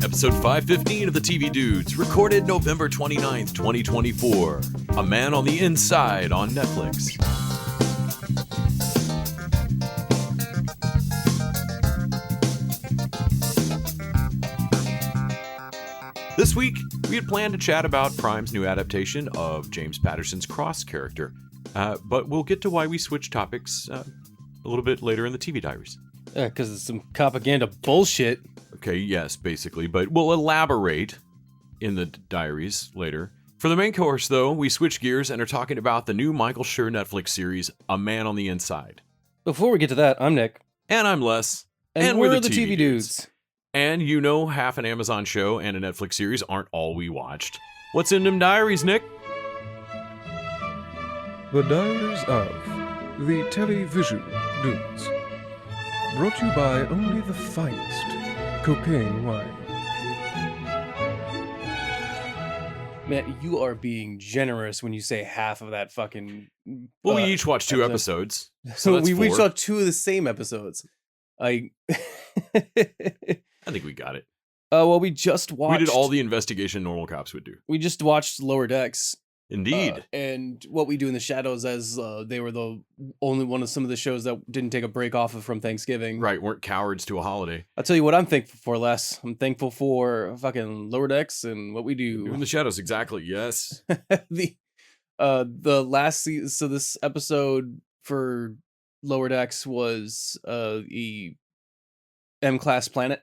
Episode 515 of the TV Dudes, recorded November 29th, 2024. A Man on the Inside on Netflix. This week, we had planned to chat about Prime's new adaptation of James Patterson's Cross character, but we'll get to why we switched topics a little bit later in the TV Diaries. Yeah, because it's some propaganda bullshit. Okay, yes, basically, but we'll elaborate in the diaries later. For the main course, though, we switch gears and are talking about the new Michael Schur Netflix series, A Man on the Inside. Before we get to that, I'm Nick. And I'm Les. And we're the TV Dudes. And you know half an Amazon show and a Netflix series aren't all we watched. What's in them diaries, Nick? The Diaries of the Television Dudes. Brought to you by only the finest cocaine wine. Man, you are being generous when you say half of that fucking... Well, we each watched 2 episodes. So that's we 4. saw 2 of the same episodes. I think we got it. Well, we just watched... We did all the investigation normal cops would do. We just watched Lower Decks. Indeed. And What We Do in the Shadows, as they were the only one of some of the shows that didn't take a break off of from Thanksgiving. Right, weren't cowards to a holiday. I'll tell you what I'm thankful for, Les. I'm thankful for fucking Lower Decks and What We Do. In the Shadows, exactly, yes. The last season, so this episode for Lower Decks was the M-Class Planet.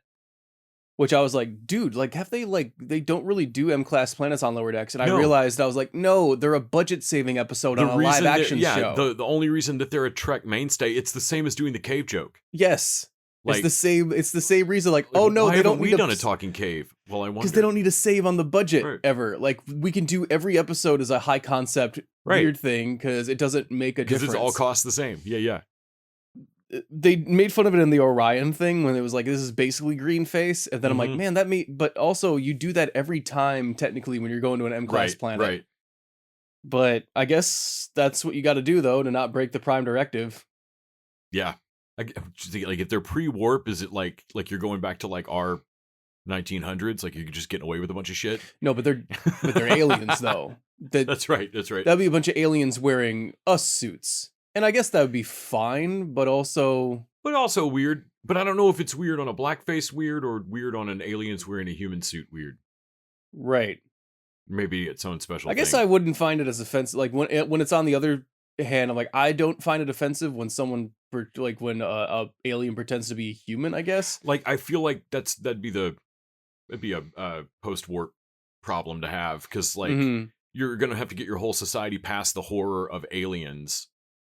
Which I was like, dude, like, have they, like, they don't really do M-Class planets on Lower Decks. And No. I realized, I was like, no, they're a budget-saving episode on a live-action show. The only reason that they're a Trek mainstay, it's the same as doing the cave joke. Yes. Like, it's the same reason, like, oh, no, they don't need done a talking cave? Well, I wonder. Because they don't need to save on the budget Right. ever. Like, we can do every episode as a high-concept weird thing, because it doesn't make a difference. Because it's all cost the same. Yeah. They made fun of it in the Orion thing when it was like, this is basically Greenface. And then I'm like, man, but also you do that every time, technically, when you're going to an M-Class planet. Right. But I guess that's what you got to do, though, to not break the Prime Directive. Yeah. Like, if they're pre-warp, is it like you're going back to, like, our 1900s? Like, you're just getting away with a bunch of shit? No, but they're aliens, though. That's right. That'd be a bunch of aliens wearing us suits. And I guess that would be fine, but also weird. But I don't know if it's weird on a blackface weird or weird on an alien's wearing a human suit weird. Right. Maybe its own special I guess thing. I wouldn't find it as offensive. Like, when it's on the other hand, I'm like, I don't find it offensive when when a alien pretends to be human, I guess. Like, I feel like that'd be a post-warp problem to have, because, like, you're going to have to get your whole society past the horror of aliens.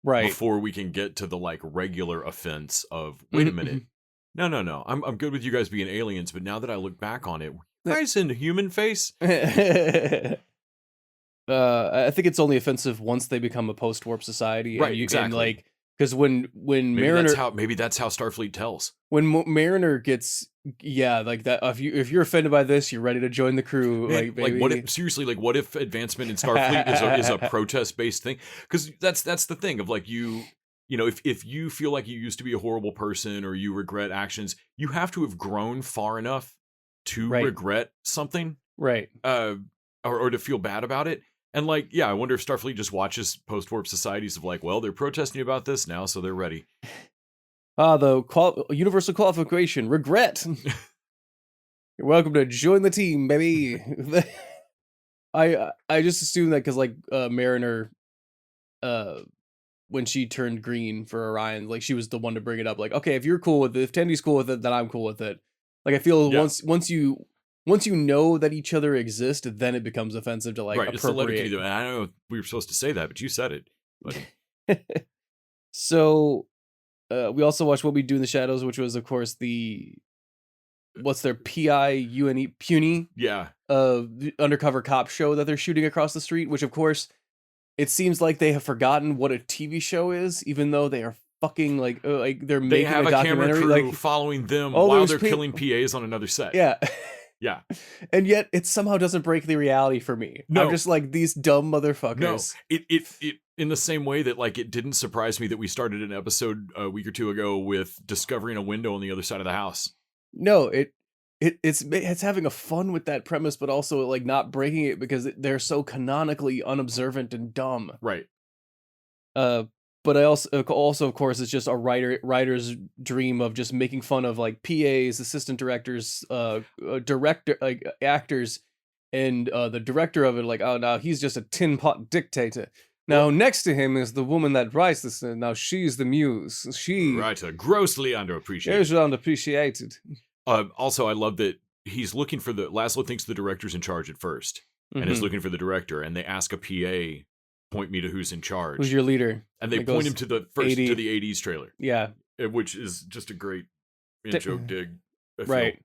Right. Before we can get to the, like, regular offense of, wait a minute. No. I'm good with you guys being aliens, but now that I look back on it, guys in human face? I think it's only offensive once they become a post-warp society. Right, exactly. And, like, because when maybe Mariner... Maybe that's how Starfleet tells. When Mariner gets... Yeah, like that. If you're offended by this, you're ready to join the crew. Man, like, baby. What if advancement in Starfleet is a protest-based thing? Because that's the thing of, like, you know, if you feel like you used to be a horrible person or you regret actions, you have to have grown far enough to regret something. Right. Or to feel bad about it. And, like, yeah, I wonder if Starfleet just watches post-warp societies of, like, well, they're protesting about this now, so they're ready. The universal qualification, regret. You're welcome to join the team, baby. I just assumed that because, like, Mariner, when she turned green for Orion, like, she was the one to bring it up. Like, okay, if you're cool with it, if Tendy's cool with it, then I'm cool with it. Like, I feel once you know that each other exist, then it becomes offensive to, like, appropriate. It's I don't know if we were supposed to say that, but you said it. But... So, we also watched What We Do in the Shadows, which was, of course, what's their PIUNE, Puny? Yeah. The undercover cop show that they're shooting across the street, which, of course, it seems like they have forgotten what a TV show is, even though they are fucking, like they're making a documentary. They have a camera crew following them while they're killing PAs on another set. Yeah. Yeah. And yet it somehow doesn't break the reality for me. No. I'm just like, these dumb motherfuckers. No, it in the same way that like it didn't surprise me that we started an episode a week or two ago with discovering a window on the other side of the house. No, it's having a fun with that premise, but also like not breaking it because they're so canonically unobservant and dumb. Right. But I also of course it's just a writer's dream of just making fun of like PAs, assistant directors, director, like actors, and the director of it. Like, oh, now he's just a tin pot dictator. Now next to him is the woman that writes this. Now she's the muse. She Writer, grossly underappreciated. is underappreciated. Also, I love that he's looking for Laszlo thinks the director's in charge at first, and is Mhm. looking for the director, and they ask a PA, point me to who's in charge. Who's your leader? And they It point goes him to the first 80. to the 80s trailer, Yeah, which is just a great in-joke dig. I feel. right.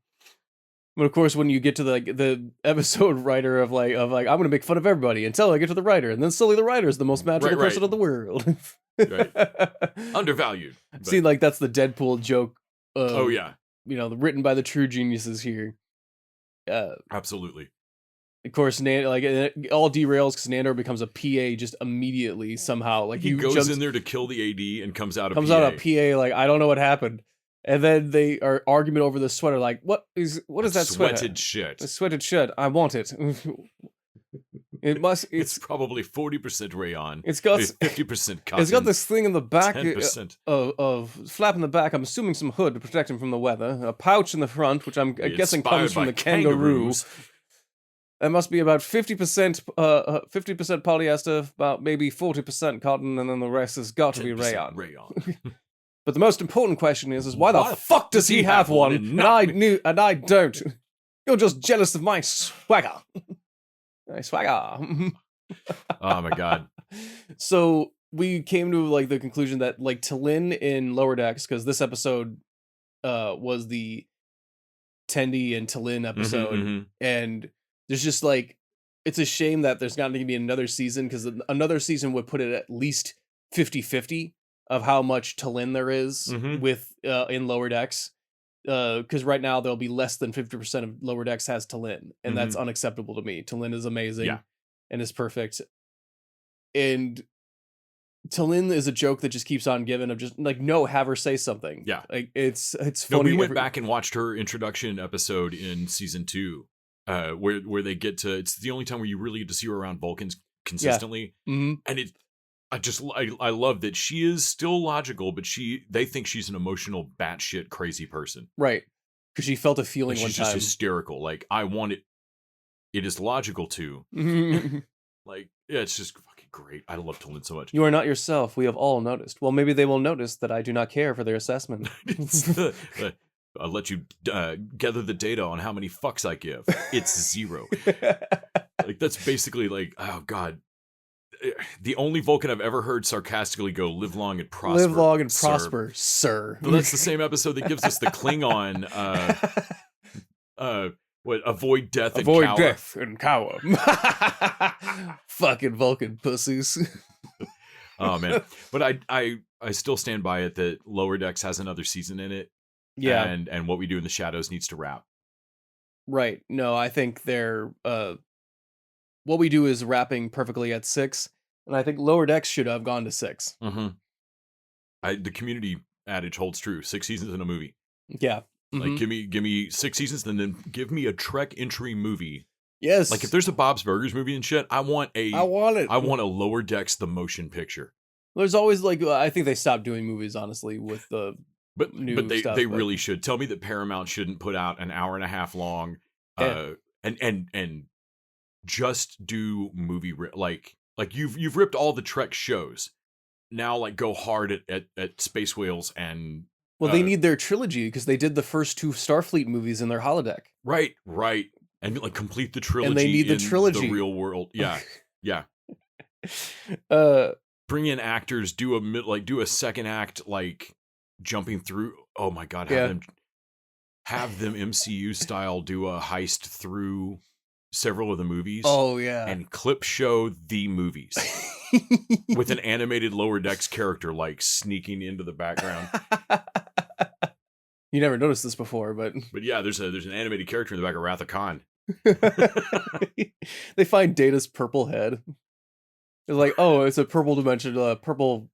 But of course, when you get to the episode writer of like I'm gonna make fun of everybody until I get to the writer, and then slowly the writer is the most magical Right, person right. in the world. Right. Undervalued. but- See, like that's the Deadpool joke. oh yeah, written by the true geniuses here. absolutely. Of course, it all derails because Nandor becomes a PA just immediately somehow. Like He goes jumps, in there to kill the AD and comes out a comes PA. out a PA like I don't know what happened, and then they are arguing over the sweater. Like what is that sweater? Sweated shit. A sweated shirt. I want it. It's It's probably 40% rayon. it's got 50% cotton. it's got this thing in the back 10%. of flap in the back. I'm assuming some hood to protect him from the weather. A pouch in the front, which I'm guessing Inspired comes from by the kangaroo. kangaroos. That must be about 50% 50% polyester, about maybe 40% cotton, and then the rest has got to be 10% rayon. rayon. But the most important question is why the fuck does he have one and I don't? You're just jealous of my swagger. My swagger. Oh my god. So we came to like the conclusion that like T'Lyn in Lower Decks, because this episode was the Tendi and T'Lyn episode, Mhm. and there's just like it's a shame that there's not going to be another season, because another season would put it at least 50-50 of how much T'Lyn there is Mhm. with in Lower Decks. Because right now there'll be less than 50% of Lower Decks has T'Lyn, and that's unacceptable to me. T'Lyn is amazing, Yeah. and is perfect. And T'Lyn is a joke that just keeps on giving of just like no, have her say something. Yeah. like it's No, funny. we went back and watched her introduction episode in season 2, where they get to. It's the only time where you really get to see her around Vulcans consistently, Mhm. and I love that she is still logical, but they think she's an emotional, batshit crazy person. Right, because she felt a feeling Like, one she's just time. hysterical. Like I want it. It is logical too. You Like yeah, it's just fucking great. I love T'Lyn so much. are not yourself. We have all noticed. Well, maybe they will notice that I do not care for their assessment. I'll let you gather the data on how many fucks I give. It's 0. Like that's basically like, oh god, the only Vulcan I've ever heard sarcastically go, "Live long and prosper." Live long and sir." prosper, sir. But that's the same episode that gives us the Klingon, avoid death and Avoid cower. death and cower. Fucking Vulcan pussies. Oh man, but I still stand by it that Lower Decks has another season in it. Yeah, and what we do in the shadows needs to wrap. right. No, I think they're what we do is wrapping perfectly at 6, and I think Lower Decks should have gone to 6. Mm-hmm. The community adage holds true. 6 seasons in a movie. Yeah. Like Mhm. give me 6 seasons, and then give me a Trek entry movie. Yes. Like if there's a Bob's Burgers movie and shit, I want I want it. a Lower Decks the motion picture. There's always like I think they stopped doing movies honestly with the But New they stuff, they but- really should. Tell me that Paramount shouldn't put out an hour and a half long and just do movie like you've ripped all the Trek shows. Now like go hard at Space Whales and well they need their trilogy because they did the first 2 Starfleet movies in their holodeck. right. And like complete the trilogy. And they need the in trilogy. The real world. Yeah. Yeah. Uh Bring in actors, do a second act like jumping through. Oh my god, Yeah. have them MCU style do a heist through several of the movies. oh yeah. And clip show the movies with an animated Lower Decks character like sneaking into the background. You never noticed this before, but But yeah, there's an animated character in the back of Wrath of Khan. they find Data's purple head. It's like, oh, it's a purple dimension, purple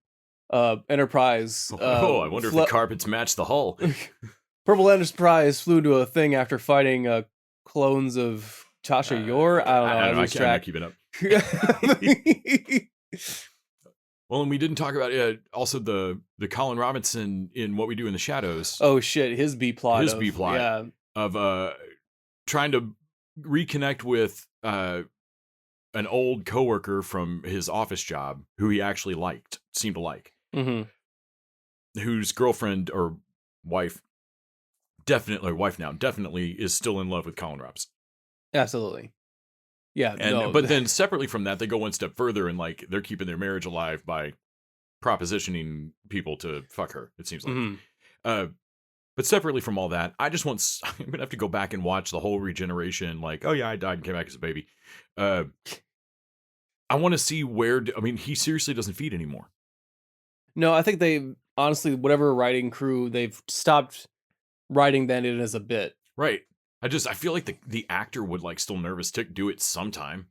Enterprise. I wonder if the carpets match the hull. Purple Enterprise flew into a thing after fighting clones of Tasha Yore. I don't know. I lose I'm not track. keeping up. Well, and we didn't talk about also the Colin Robinson in What We Do in the Shadows. Oh shit, his B plot. Yeah. Of trying to reconnect with an old coworker from his office job who he actually seemed to like, whose girlfriend or wife, definitely is still in love with Colin Robinson. Absolutely. Yeah. But then separately from that, they go one step further and like they're keeping their marriage alive by propositioning people to fuck her, it seems like. But separately from all that, I'm gonna have to go back and watch the whole regeneration. Like, oh yeah, I died and came back as a baby. I want to see he seriously doesn't feed anymore. No, I think honestly, whatever writing crew, they've stopped writing that in as a bit. Right. I feel like the actor would like still nervous to do it sometime.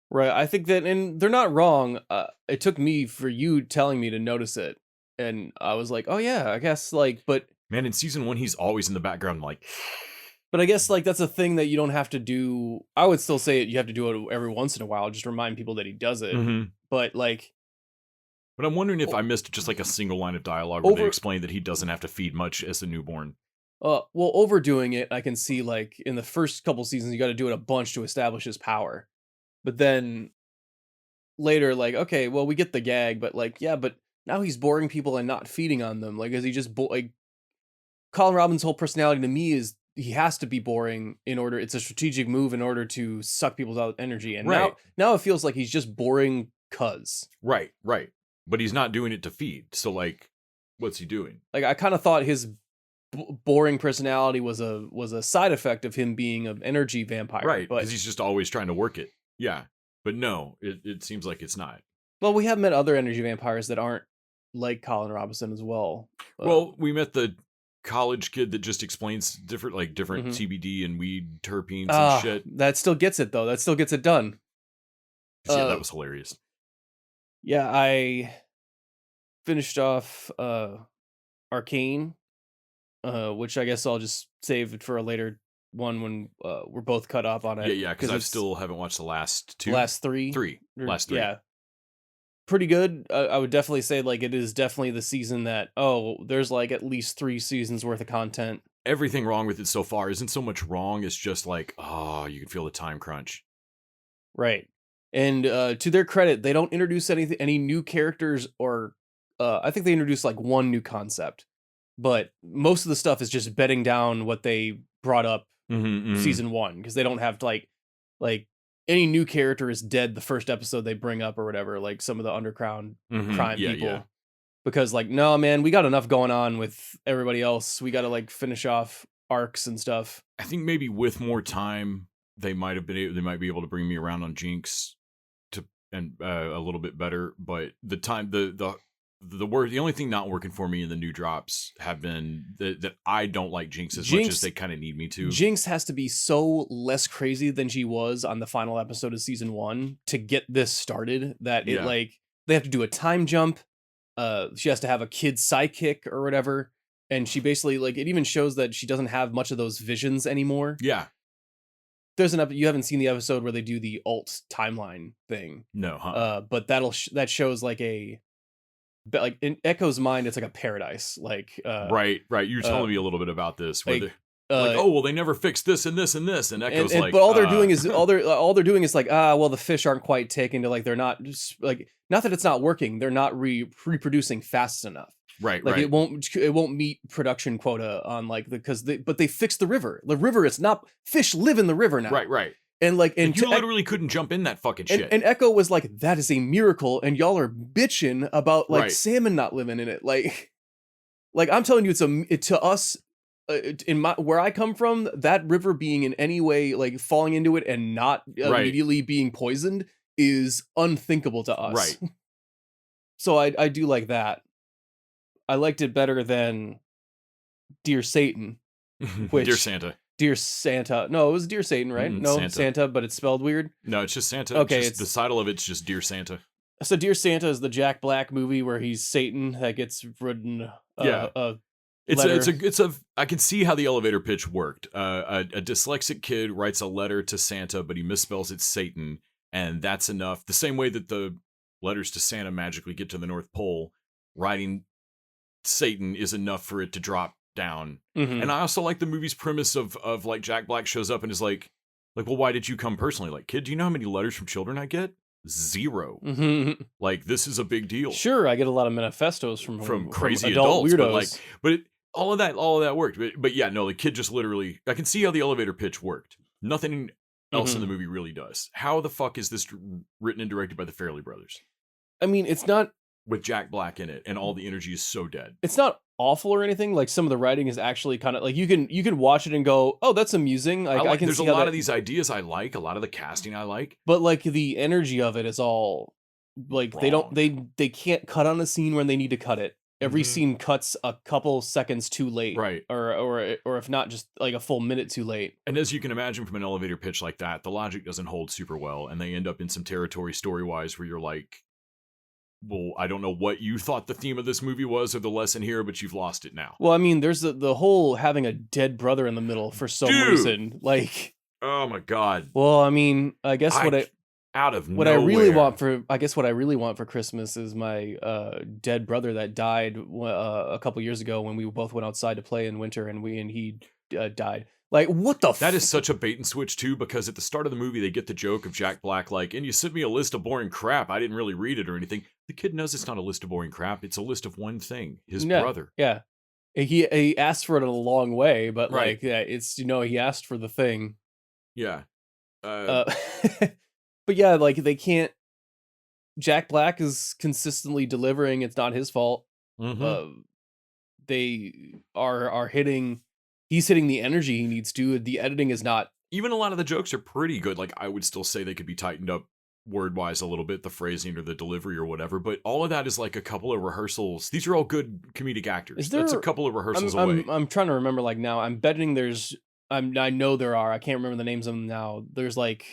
Right. I think that, and they're not wrong. It took me for you telling me to notice it. And I was like, oh yeah, I guess but. Man, in season 1, he's always in the background like. But I guess that's a thing that you don't have to do. I would still say you have to do it every once in a while, just to remind people that he does it. But But I'm wondering if I missed just like a single line of dialogue where they explain that he doesn't have to feed much as a newborn. Well, overdoing it, I can see in the first couple seasons, you got to do it a bunch to establish his power. But then later, okay, well, we get the gag, but yeah, but now he's boring people and not feeding on them. Is he just Colin Robinson's whole personality to me is he has to be boring it's a strategic move in order to suck people's energy. And now it feels like he's just boring cuz. Right. But he's not doing it to feed. So what's he doing? I kind of thought his boring personality was a side effect of him being an energy vampire. Right, because he's just always trying to work it. Yeah. But no, it seems like it's not. Well, we have met other energy vampires that aren't like Colin Robinson as well. Well, we met the college kid that just explains different CBD and weed terpenes and shit. That still gets it though. That still gets it done. Yeah, that was hilarious. Yeah, I finished off Arcane, which I guess I'll just save it for a later one when we're both cut up on it. Yeah, because I still haven't watched the last two. Last three. Last three. Yeah. Pretty good. I would definitely say it is definitely the season that, there's at least 3 seasons worth of content. Everything wrong with it so far isn't so much wrong, it's just you can feel the time crunch. Right. And to their credit, they don't introduce any new characters or I think they introduced one new concept. But most of the stuff is just bedding down what they brought up season 1, because they don't have any new character is dead the first episode they bring up or whatever, some of the underground crime people. Yeah. Because no, man, we got enough going on with everybody else. We got to finish off arcs and stuff. I think maybe with more time, they might be able to bring me around on Jinx and a little bit better. But the time, the only thing not working for me in the new drops have been that I don't like Jinx as much as they kind of need me to. Jinx has to be so less crazy than she was on the final episode of season 1 to get this started that they have to do a time jump. She has to have a kid sidekick or whatever. And she basically it even shows that she doesn't have much of those visions anymore. Yeah. There's you haven't seen the episode where they do the alt timeline thing. No, huh? But that shows but in Echo's mind, it's a paradise. Right. You're telling me a little bit about this. Where they never fixed this and this and this, and Echo's but all they're doing is all they're doing is the fish aren't quite taken to they're not just, not that it's not working, they're not reproducing fast enough. Right. It won't meet production quota on but they fixed the river. The river is not, fish live in the river now. Right. And and you literally couldn't jump in that fucking shit. And Echo was that is a miracle, and y'all are bitching about salmon not living in it. I'm telling you, to us, in where I come from, that river being in any way falling into it and not immediately being poisoned is unthinkable to us. Right. So I do like that. I liked it better than Dear Satan, Which- Dear Santa. Dear Santa. No, it was Dear Satan, right? Mm-mm, No, Santa. Santa, but it's spelled weird. No, it's just Santa. Okay, Just, the title of it's just Dear Santa. So Dear Santa is the Jack Black movie where he's Satan that gets written. Yeah. It's letter. it's a I can see how the elevator pitch worked. A dyslexic kid writes a letter to Santa, but he misspells it Satan, and that's enough. The same way that the letters to Santa magically get to the North Pole, writing Satan is enough for it to drop down. Mhm. And I also like the movie's premise of like Jack Black shows up and is like, well, why did you come personally? Like, kid, do you know how many letters from children I get? 0. Mhm. Like, this is a big deal. Sure, I get a lot of manifestos From crazy adult adults, weirdos. but all of that worked. But yeah, no, the kid just literally, I can see how the elevator pitch worked. Nothing else in the movie really does. How the fuck is this written and directed by the Farrelly brothers I mean, it's not with Jack Black in it, and all the energy is so dead? awful or anything. Like some of the writing is actually kind of like you can watch it and go, oh, that's amusing. Like, I can there's see a how lot that, of these ideas I like, a lot of the casting I like. but like the energy of it is all like Wrong. they can't cut on a scene when they need to cut it. Every Mhm. scene cuts a couple seconds too late, Right. or if not just like a full minute too late. And as you can imagine from an elevator pitch like that, the logic doesn't hold super well, and they end up in some territory story-wise where you're like, well, I don't know what you thought the theme of this movie was or the lesson here, but you've lost it now. Well, I mean, there's the whole having a dead brother in the middle for some Dude! reason. Like, Oh my god. well, I mean, I guess Out of what nowhere. I really want for Christmas is my dead brother that died a couple years ago when we both went outside to play in winter and he died. Like, what the? That is such a bait and switch too, because at the start of the movie they get the joke of Jack Black like, and you sent me a list of boring crap. I didn't really read it or anything. The kid knows it's not a list of boring crap. It's a list of one thing: his Yeah. brother. Yeah, he asked for it in a long way, but Right. like, yeah, it's he asked for the thing. Yeah. But yeah, like they can't. Jack Black is consistently delivering. It's not his fault. Mhm. They are hitting. He's hitting the energy he needs to. The editing is not. Even a lot of the jokes are pretty good. Like, I would still say they could be tightened up word wise a little bit, the phrasing or the delivery or whatever. But all of that is like a couple of rehearsals. These are all good comedic actors. That's a there- couple of rehearsals away. I'm trying to remember. Like now, I'm betting there's. I know there are. I can't remember the names of them now. There's like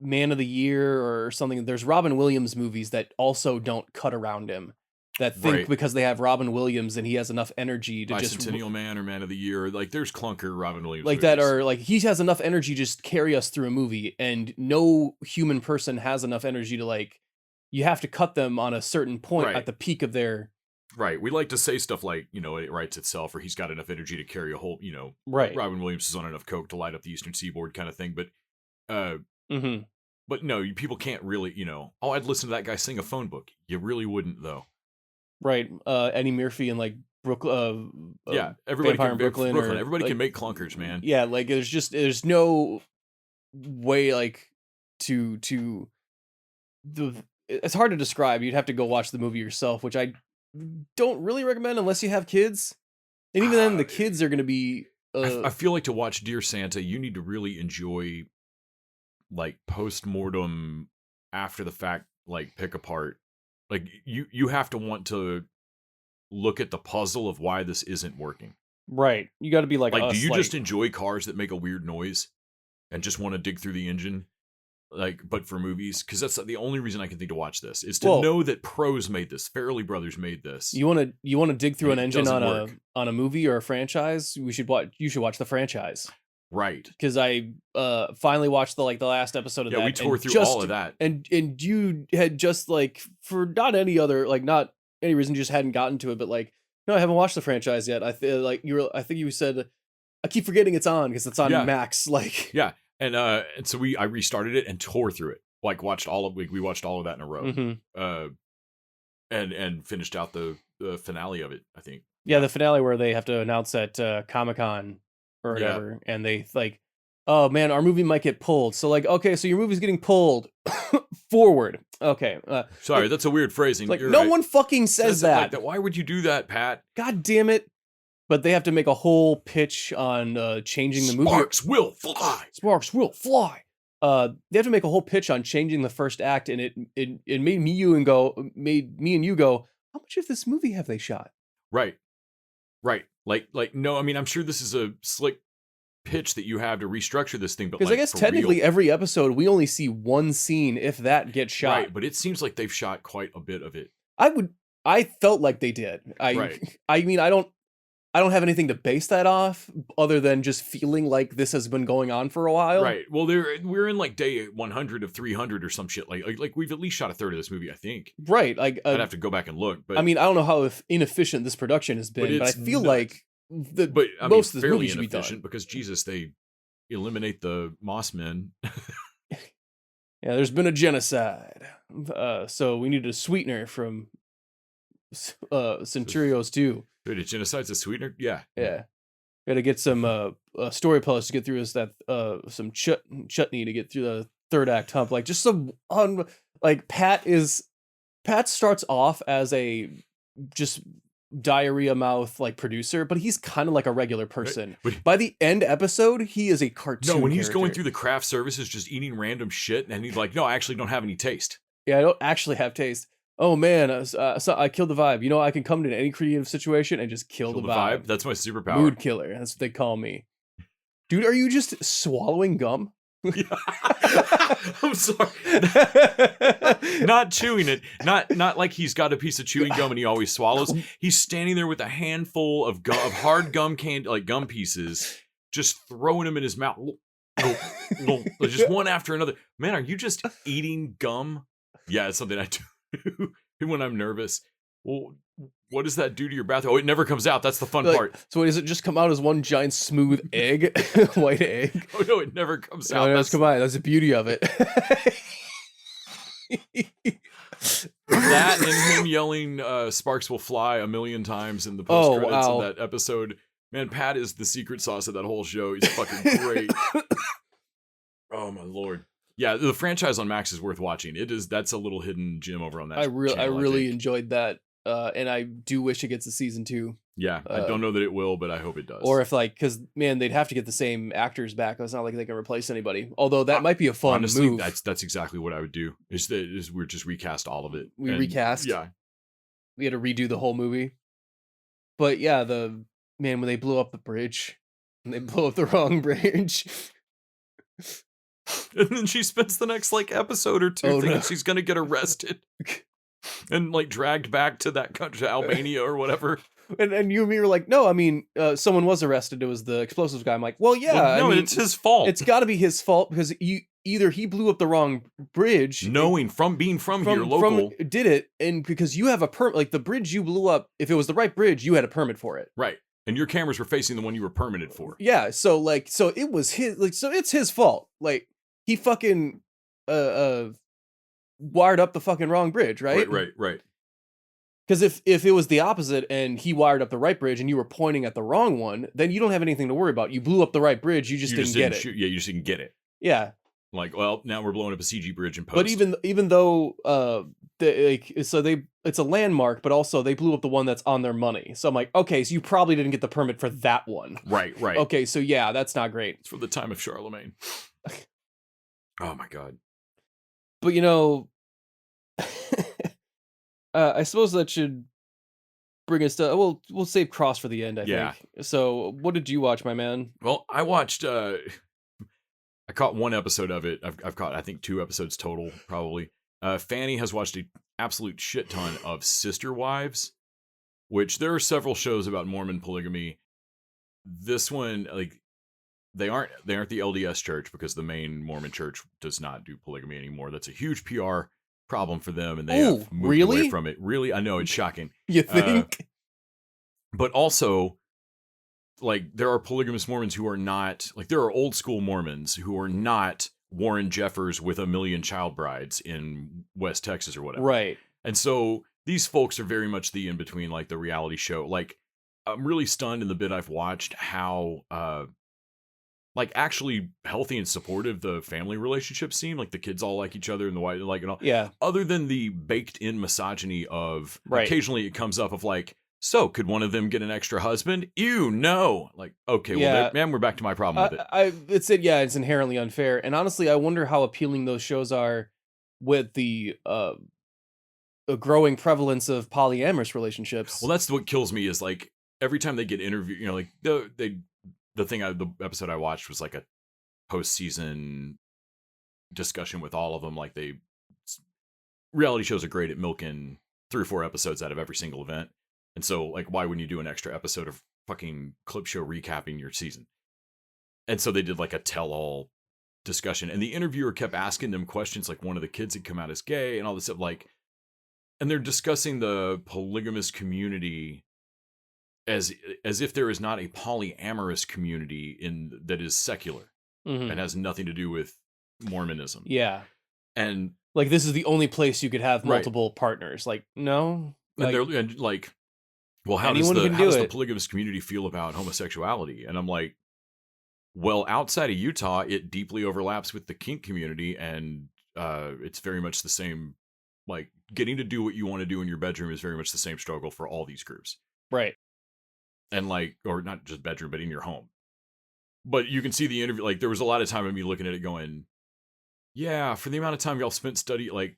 Man of the Year or something. There's Robin Williams movies that also don't cut around him. That think Right. because they have Robin Williams and he has enough energy to just Bicentennial Man or Man of the Year. Like, there's clunker Robin Williams like that, movies. or like he has enough energy to just carry us through a movie, and no human person has enough energy to like. You have to cut them on a certain point Right. at the peak of their Right. We like to say stuff like, it writes itself, or he's got enough energy to carry a whole, right. Robin Williams is on enough coke to light up the Eastern Seaboard kind of thing. But Mm-hmm. but no, people can't really, oh, I'd listen to that guy sing a phone book. You really wouldn't, though. Right. Eddie Murphy and like Brooklyn. Yeah, everybody Vampire can in Brooklyn or, everybody like- can make clunkers, man. Yeah, like there's no way like to it's hard to describe. You'd have to go watch the movie yourself, which I don't really recommend unless you have kids. And even then, the kids are going to be. I feel like to watch Dear Santa, you need to really enjoy like post-mortem, after the fact, like pick apart. Like you have to want to look at the puzzle of why this isn't working. Right. You got to be like us, do you like, just enjoy cars that make a weird noise and just want to dig through the engine? Like, but for movies, because that's the only reason I can think to watch this is to Well- know that pros made this, Farrelly brothers made this. You want to dig through an It engine doesn't on work. a movie or a franchise? You should watch the franchise, Right. because I finally watched the last episode of Yeah, that. we tore and through just, all of that. and you had just like for not any other like not any reason, you just hadn't gotten to it, but like no, I haven't watched the franchise yet. I think you said I keep forgetting it's on because it's on Yeah. Max. Like Yeah. And so I restarted it and tore through it. Like we watched all of that in a row. mhm. And finished out the finale of it, I think. Yeah, the finale where they have to announce at Comic-Con or Yeah. whatever, and they like, oh man, our movie might get pulled. So like, okay, so your movie's getting pulled forward. Okay, Sorry, that's a weird phrasing. like You're no right. one fucking says it like that. that. Why would you do that, Pat? God damn it! But they have to make a whole pitch on changing the movie. Sparks will fly. Sparks will fly. They have to make a whole pitch on changing the first act, and it made me and you go, how much of this movie have they shot? Right. Like no, I mean, I'm sure this is a slick pitch that you have to restructure this thing, but Because like I guess for technically real. every episode we only see one scene, if that, get shot. Right, but it seems like they've shot quite a bit of it. I felt like they did. Right. I mean, I don't have anything to base that off other than just feeling like this has been going on for a while. Right. Well, we're in like day 100 of 300 or some shit. Like we've at least shot a third of this movie, I think. Right. Like I'd have to go back and look, but I mean, I don't know how inefficient this production has been, but I it's feel nuts. like but I most mean, of this fairly movie should be inefficient done. because Jesus, they eliminate the Moss Men. Yeah, there's been a genocide. So we need a sweetener from Centurios too. Wait, a genocide's a sweetener? Yeah. Yeah. Gotta get some story posts to get through some chutney to get through the third act hump. Like just some like Pat starts off as a just diarrhea mouth like producer, but he's kind of like a regular person. But- By the end episode, he is a cartoon. No, when he's going character. through the craft services, just eating random shit, and he's like, "No, I actually don't have any taste." Yeah, I don't actually have taste. Oh man, so I killed the vibe. You know, I can come into any creative situation and just kill the vibe. That's my superpower. Mood killer. That's what they call me. Dude, are you just swallowing gum? Yeah. I'm sorry. Not chewing it. Not like he's got a piece of chewing gum and he always swallows. He's standing there with a handful of hard gum candy, like gum pieces, just throwing them in his mouth. Just one after another. Man, are you just eating gum? Yeah, it's something I do when I'm nervous. Well, what does that do to your bath? Oh, it never comes out. That's the fun Like, part. so does it just come out as one giant smooth egg, white egg? Oh no, it never comes No, out. no, it's come out. That's the beauty of it. That and him yelling "Sparks will fly" a million times in the post credits wow. of that episode. Man, Pat is the secret sauce of that whole show. He's fucking great. Oh my lord. Yeah, the franchise on Max is worth watching. That's a little hidden gem over on that. I channel, really think. enjoyed that, and I do wish it gets a season 2. Yeah, I don't know that it will, but I hope it does. Or if because man, they'd have to get the same actors back. It's not like they can replace anybody. Although that might be a fun honestly, move. that's exactly what I would do. Is we're just recast all of it. We And, recast? Yeah. We had to redo the whole movie. But yeah, when they blew up the bridge, and they blew up the wrong bridge. And then she spends the next like episode or two thinking she's gonna get arrested and like dragged back to that country, to Albania or whatever. And you and me were like, no, I mean, someone was arrested. It was the explosives guy. I'm like, well, yeah, Well, no, I mean, it's his fault. it's got to be his fault because either he blew up the wrong bridge, knowing from being from here, local, did it, and because you have a permit, like the bridge you blew up, if it was the right bridge, you had a permit for it, right? And your cameras were facing the one you were permitted for. Yeah, so it was his, so it's his fault. Like he fucking wired up the fucking wrong bridge, right? Right. Because if it was the opposite and he wired up the right bridge and you were pointing at the wrong one, then you don't have anything to worry about. You blew up the right bridge, you just didn't get it. Yeah, you just didn't get it. Yeah. Like, well, now we're blowing up a CG bridge in post. But even though it's a landmark, but also they blew up the one that's on their money. So I'm like, okay, so you probably didn't get the permit for that one. Right. Okay, so yeah, that's not great. It's for the time of Charlemagne. Oh my god. But I suppose that should bring us to we'll save Cross for the end, I think. So what did you watch, my man? Well, I watched I caught one episode of it. I've caught I think 2 episodes total, probably. Fanny has watched an absolute shit ton of Sister Wives, which there are several shows about Mormon polygamy. This one, like, they aren't the LDS church because the main Mormon church does not do polygamy anymore. That's a huge PR problem for them, and they have moved away from it. Really, I know, it's shocking. You think? But also, like, there are polygamous Mormons who are not, like, there are old school Mormons who are not Warren Jeffers with 1 million child brides in West Texas or whatever. Right. And so these folks are very much the in between, like the reality show. Like, I'm really stunned in the bit I've watched how like actually healthy and supportive the family relationships seem. Like the kids all like each other and the wife like and all. Yeah. Other than the baked in misogyny of right. Occasionally it comes up of like, so could one of them get an extra husband? Ew, no. Like, okay, yeah. well, man, we're back to my problem with it. It's inherently unfair. And honestly, I wonder how appealing those shows are with the growing prevalence of polyamorous relationships. Well, that's what kills me is like, every time they get interviewed, you know, like the episode I watched was like a postseason discussion with all of them. Like reality shows are great at milking 3 or 4 episodes out of every single event. And so like, why wouldn't you do an extra episode of fucking clip show recapping your season? And so they did like a tell-all discussion, and the interviewer kept asking them questions like one of the kids had come out as gay and all this stuff, like, and they're discussing the polygamous community as if there is not a polyamorous community that is secular and has nothing to do with Mormonism. Yeah. And like, this is the only place you could have multiple partners. Like, no. And like, they're like, well, how does the polygamous community feel about homosexuality? And I'm like, well, outside of Utah, it deeply overlaps with the kink community, and it's very much the same. Like, getting to do what you want to do in your bedroom is very much the same struggle for all these groups. Right. And like, or not just bedroom, but in your home. But you can see the interview, like, there was a lot of time of me looking at it going, yeah, for the amount of time y'all spent like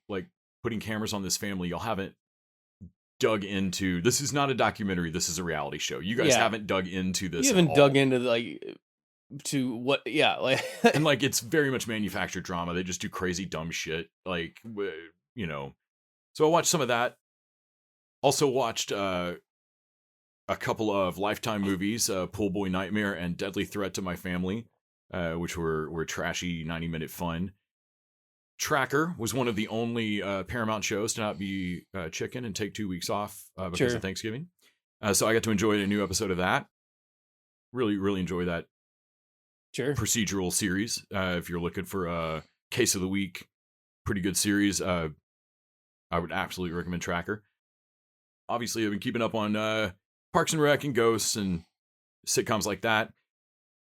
putting cameras on this family, y'all haven't dug into, this is not a documentary, this is a reality show. You guys haven't dug into this. You haven't dug into like to what, like and like, it's very much manufactured drama. They just do crazy dumb shit, like, you know. So I watched some of that. Also watched a couple of Lifetime movies, Pool Boy Nightmare and Deadly Threat to My Family, which were trashy 90-minute fun. Tracker was one of the only Paramount shows to not be chicken and take 2 weeks off because of Thanksgiving. So I got to enjoy a new episode of that. Really, really enjoy that procedural series. If you're looking for a case of the week, pretty good series. I would absolutely recommend Tracker. Obviously, I've been keeping up on Parks and Rec and Ghosts and sitcoms like that.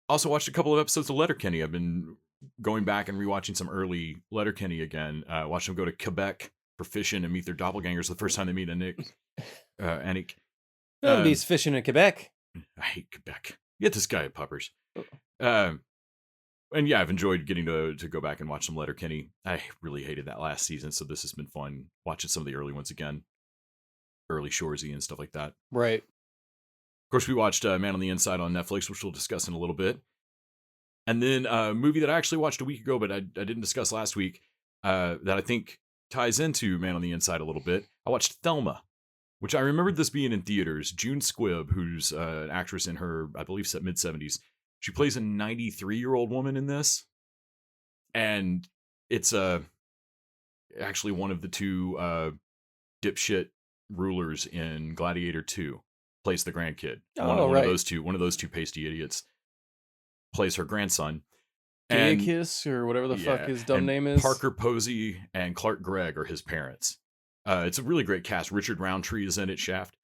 Also watched a couple of episodes of Letterkenny. I've been going back and rewatching some early Letterkenny again. Watch them go to Quebec for fishing and meet their doppelgangers the first time they meet Anik. Nobody's fishing in Quebec. I hate Quebec. Get this guy at Puppers. And yeah, I've enjoyed getting to go back and watch some Letterkenny. I really hated that last season, so this has been fun watching some of the early ones again. Early Shoresy and stuff like that. Right. Of course, we watched Man on the Inside on Netflix, which we'll discuss in a little bit. And then a movie that I actually watched a week ago, but I didn't discuss last week, that I think ties into Man on the Inside a little bit. I watched Thelma, which I remembered this being in theaters. June Squibb, who's an actress in her, I believe, mid-70s. She plays a 93-year-old woman in this. And it's actually one of the two dipshit rulers in Gladiator 2. Plays the grandkid. One of those two pasty idiots plays her grandson. Kiss or whatever the fuck his dumb name is. Parker Posey and Clark Gregg are his parents. It's a really great cast. Richard Roundtree is in it, Shaft.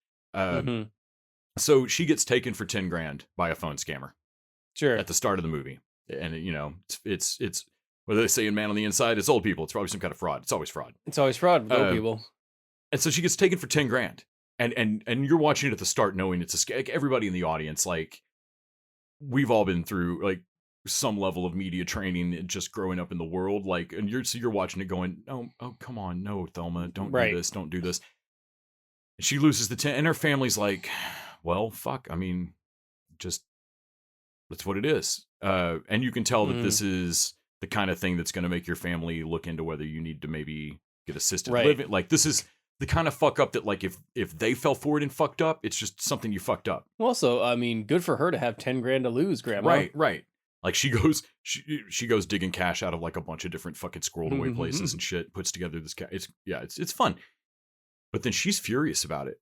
So she gets taken for 10 grand by a phone scammer. Sure. At the start of the movie. And you know, it's what do they say in Man on the Inside? It's old people. It's probably some kind of fraud. It's always fraud. It's always fraud with old people. And so she gets taken for 10 grand. And you're watching it at the start knowing it's a scam. Like, everybody in the audience, like, we've all been through like some level of media training and just growing up in the world. Like, and you're watching it going, oh, come on, no, Thelma, don't do this. And she loses the 10, and her family's like, well, fuck. I mean, just that's what it is. And you can tell that this is the kind of thing that's going to make your family look into whether you need to maybe get assisted living. Like, this is the kind of fuck up that, like, if they fell for it and fucked up, it's just something you fucked up. Well, also, I mean, good for her to have 10 grand to lose, Grandma. Right. Like, she goes digging cash out of like a bunch of different fucking squirreled away places and shit. Puts together this cash. It's fun. But then she's furious about it,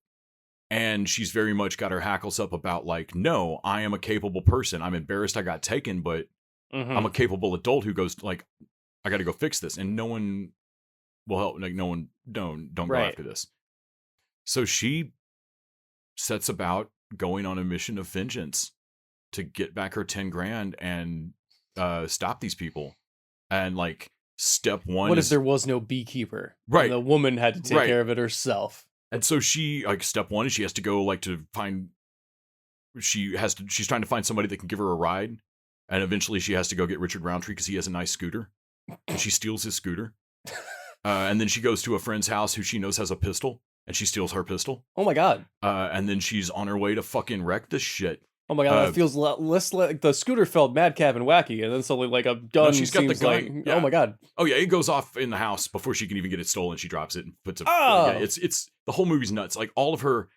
and she's very much got her hackles up about, like, no, I am a capable person. I'm embarrassed I got taken, but I'm a capable adult who goes, like, I got to go fix this, and no one will help. Like, no one don't go after this. So she sets about going on a mission of vengeance to get back her 10 grand and stop these people. And like, step one, what if there was no beekeeper? Right. And the woman had to take care of it herself. And so she, like, step one is she has to go, like, to find, she's trying to find somebody that can give her a ride. And eventually she has to go get Richard Roundtree because he has a nice scooter. And she steals his scooter. And then she goes to a friend's house who she knows has a pistol. and she steals her pistol. Oh my god. And then she's on her way to fucking wreck this shit. Oh my god, that feels less like the scooter felt madcap and wacky, and then suddenly like a gun. She's got the seems gun. like, Yeah. oh my god. Oh yeah, it goes off in the house before she can even get it stolen. She drops it and puts it. Oh. Yeah, it's the whole movie's nuts. Like all of her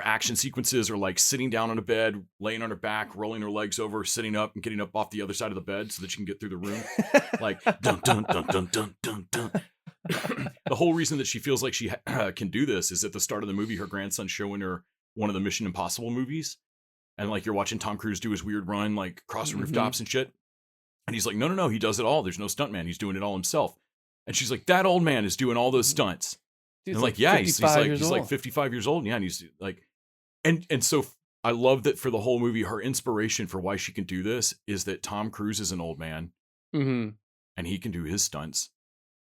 action sequences are like sitting down on a bed, laying on her back, rolling her legs over, sitting up, and getting up off the other side of the bed so that she can get through the room. Like dun dun dun dun dun dun dun. The whole reason that she feels like she can do this is at the start of the movie, her grandson's showing her one of the Mission Impossible movies. And like you're watching Tom Cruise do his weird run, like cross rooftops and shit. And he's like, no, he does it all. There's no stuntman. He's doing it all himself. And she's like, that old man is doing all those stunts. Dude's And like, yeah, he's like 55 55 years old. Yeah, and he's like, and so I love that for the whole movie, her inspiration for why she can do this is that Tom Cruise is an old man Mm-hmm. and he can do his stunts.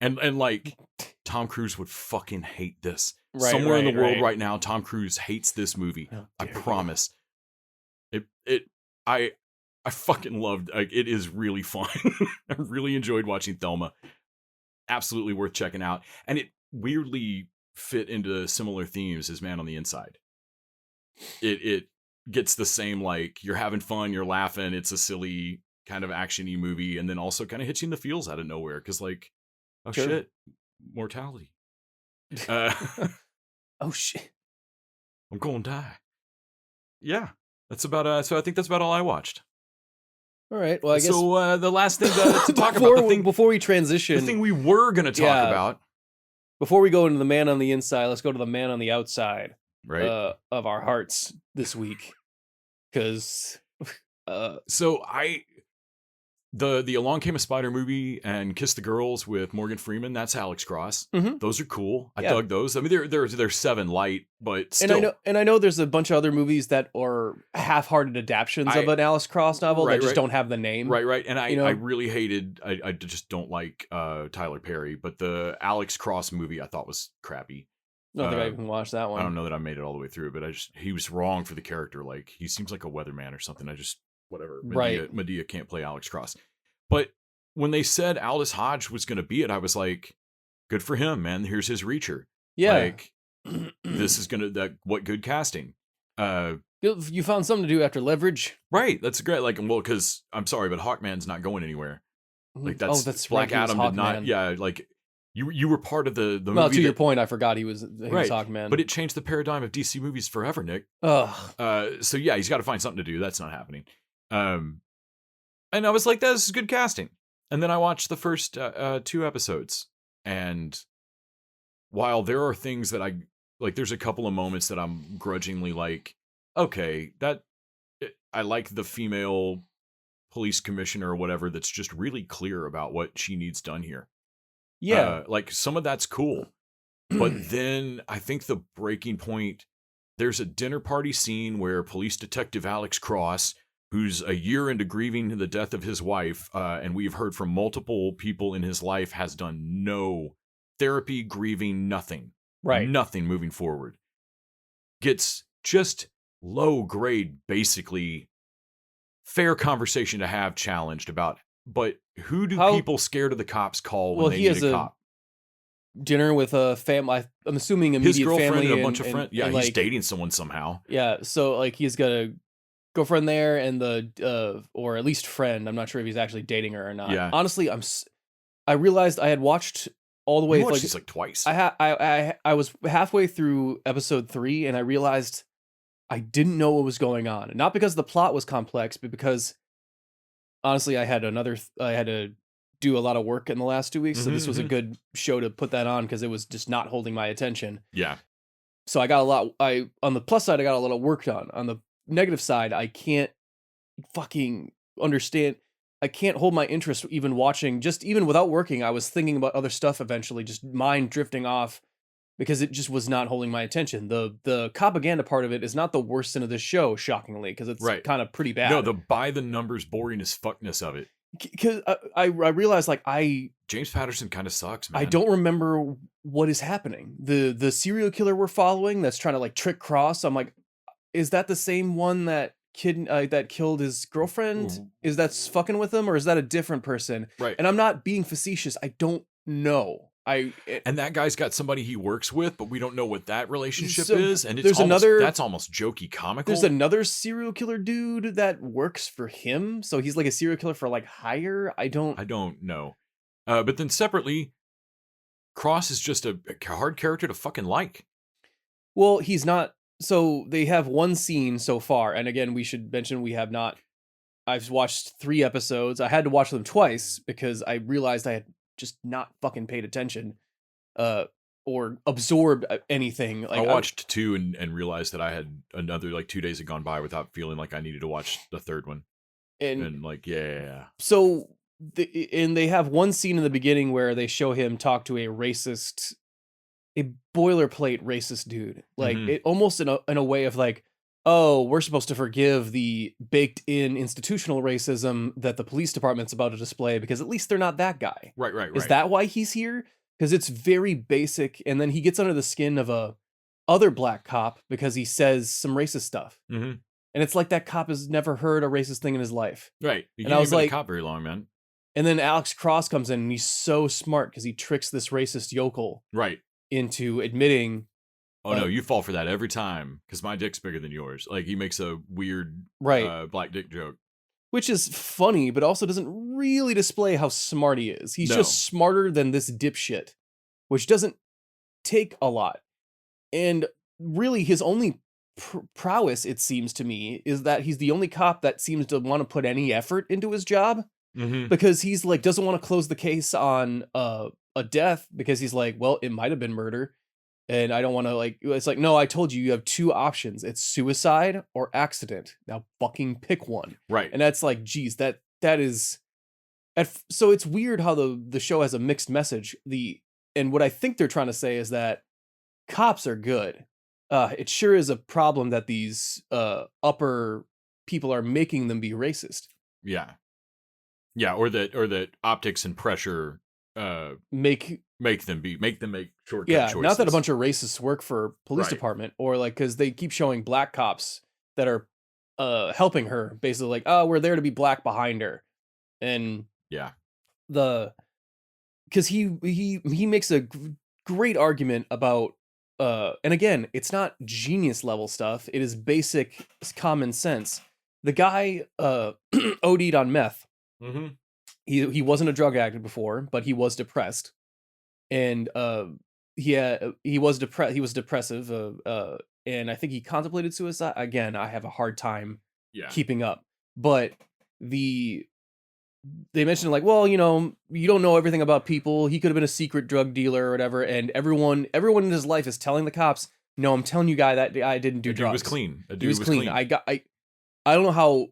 And like Tom Cruise would fucking hate this. Right, Somewhere in the right, world right. right now, Tom Cruise hates this movie. How I dare you. promise. I fucking loved. Like, it is really fun. I really enjoyed watching Thelma. Absolutely worth checking out, and it weirdly fit into similar themes as Man on the Inside. It gets the same, like, you're having fun, you're laughing. It's a silly kind of action-y movie, and then also kind of hits you in the feels out of nowhere because, like, oh Sure. shit, mortality. Oh shit. I'm going to die. Yeah, that's about. So I think that's about all I watched. All right. Well, I guess So the last thing to talk about, before we the transition, thing we were going to talk Yeah. about, before we go into the man on the inside, let's go to the man on the outside right? of our hearts this week, because So the Along Came a Spider movie and Kiss the Girls with Morgan Freeman, that's Alex Cross. Mhm. Those are cool. I Yeah. dug those. I mean, they're 7 light, but still. and I know there's a bunch of other movies that are half-hearted adaptations of an Alice Cross novel Right, that just right. don't have the name. Right. And I, You know? I really hated, I just don't like Tyler Perry, but the Alex Cross movie I thought was crappy. I don't think I Uh, even watched that one. I don't know that I made it all the way through, but he was wrong for the character. Like, he seems like a weatherman or something. Whatever. Right. Medea can't play Alex Cross. But when they said Aldous Hodge was going to be it, I was like, good for him, man. Here's his Reacher. Yeah. Like, this is going to, what good casting. You found something to do after Leverage. Right. That's great. Like, well, because I'm sorry, but Hawkman's not going anywhere. Like, that's right, Black he was Adam did not. Hawkman. Yeah. Like, you were part of the Well, movie. to your point, I forgot he was Right, Hawkman. But it changed the paradigm of DC movies forever, Nick. Ugh. So yeah, he's got to find something to do. That's not happening. And I was like, this is good casting. And then I watched the first 2 episodes, and while there are things that I like, there's a couple of moments that I'm grudgingly like, okay, I like the female police commissioner or whatever that's just really clear about what she needs done here. Yeah. Like some of that's cool. But then I think the breaking point, there's a dinner party scene where police detective Alex Cross, who's a year into grieving the death of his wife, and we've heard from multiple people in his life, has done no therapy, grieving, nothing. Right. Nothing moving forward. Gets just low grade, basically fair conversation to have challenged about. But who do people scared of the cops call when Well, they he need has a a cop? Dinner with a family. I'm assuming immediate His girlfriend family and a bunch of friends. Yeah, and, he's like, dating someone somehow. Yeah, so like he's got a girlfriend there and the or at least friend. I'm not sure if he's actually dating her or not. Yeah. Honestly, I realized I had watched all the way You watched this like twice. I was halfway through episode 3 and I realized I didn't know what was going on. Not because the plot was complex, but because honestly I had to do a lot of work in the last 2 weeks, so this was a good show to put that on because it was just not holding my attention. Yeah. So I got a lot. On the plus side, I got a lot of work done. On the negative side, I can't fucking understand. I can't hold my interest even watching. Just even without working, I was thinking about other stuff. Eventually, just mind drifting off because it just was not holding my attention. The propaganda part of it is not the worst sin of this show, shockingly, because it's Right. kind of pretty bad. No, the by the numbers boring as fuckness of it. Because I realized like James Patterson kind of sucks, man. I don't remember what is happening. The serial killer we're following that's trying to like trick Cross. I'm like, is that the same one that that killed his girlfriend? Is that fucking with him, or is that a different person? Right. And I'm not being facetious. I don't know. And that guy's got somebody he works with, but we don't know what that relationship So, is. And there's another- that's almost jokey comical. There's another serial killer dude that works for him, so he's like a serial killer for like hire. I don't know. But then separately, Cross is just a hard character to fucking like. Well, he's not. So they have one scene so far, and again, we should mention we have not. I've watched 3 episodes. I had to watch them twice because I realized I had just not fucking paid attention, or absorbed anything. Like I watched 2 and realized that I had another like 2 days had gone by without feeling like I needed to watch the third one. And like, yeah. So, and they have one scene in the beginning where they show him talk to a boilerplate racist dude. Like, it almost in a way of like, oh, we're supposed to forgive the baked-in institutional racism that the police department's about to display because at least they're not that guy. Right. Is that why he's here? Because it's very basic, and then he gets under the skin of a other black cop because he says some racist stuff. Mm-hmm. And it's like that cop has never heard a racist thing in his life. Right. He And I was been like- a cop very long, man. And then Alex Cross comes in, and he's so smart because he tricks this racist yokel Right. into admitting, Oh no, you fall for that every time because my dick's bigger than yours. Like he makes a weird black dick joke. which is funny, but also doesn't really display how smart he is. He's No. just smarter than this dipshit, which doesn't take a lot. And really, his only prowess, it seems to me, is that he's the only cop that seems to want to put any effort into his job. Mm-hmm. Because he's like doesn't want to close the case on a death because he's like, well, it might have been murder, and I don't want to like. It's like, no, I told you have 2 options: it's suicide or accident. Now fucking pick one. Right. And that's like, geez, that is. So it's weird how the show has a mixed message. And what I think they're trying to say is that cops are good. It sure is a problem that these upper people are making them be racist. Yeah. Yeah, or that optics and pressure Make them make shortcut Yeah, choices. not that a bunch of racists work for police Right. department or like because they keep showing black cops that are helping her, basically like, oh, we're there to be black behind her, and Yeah. because he makes a great argument about and again, it's not genius level stuff; it is basic common sense. The guy OD'd on meth. Mm-hmm. He wasn't a drug addict before, but he was depressed, and he was depressed. He was depressive, and I think he contemplated suicide. Again, I have a hard time keeping up, but they mentioned like, well, you don't know everything about people. He could have been a secret drug dealer or whatever, and everyone in his life is telling the cops, no, I'm telling you, guy, that guy didn't do Dude drugs. was clean. He was clean. I don't know how.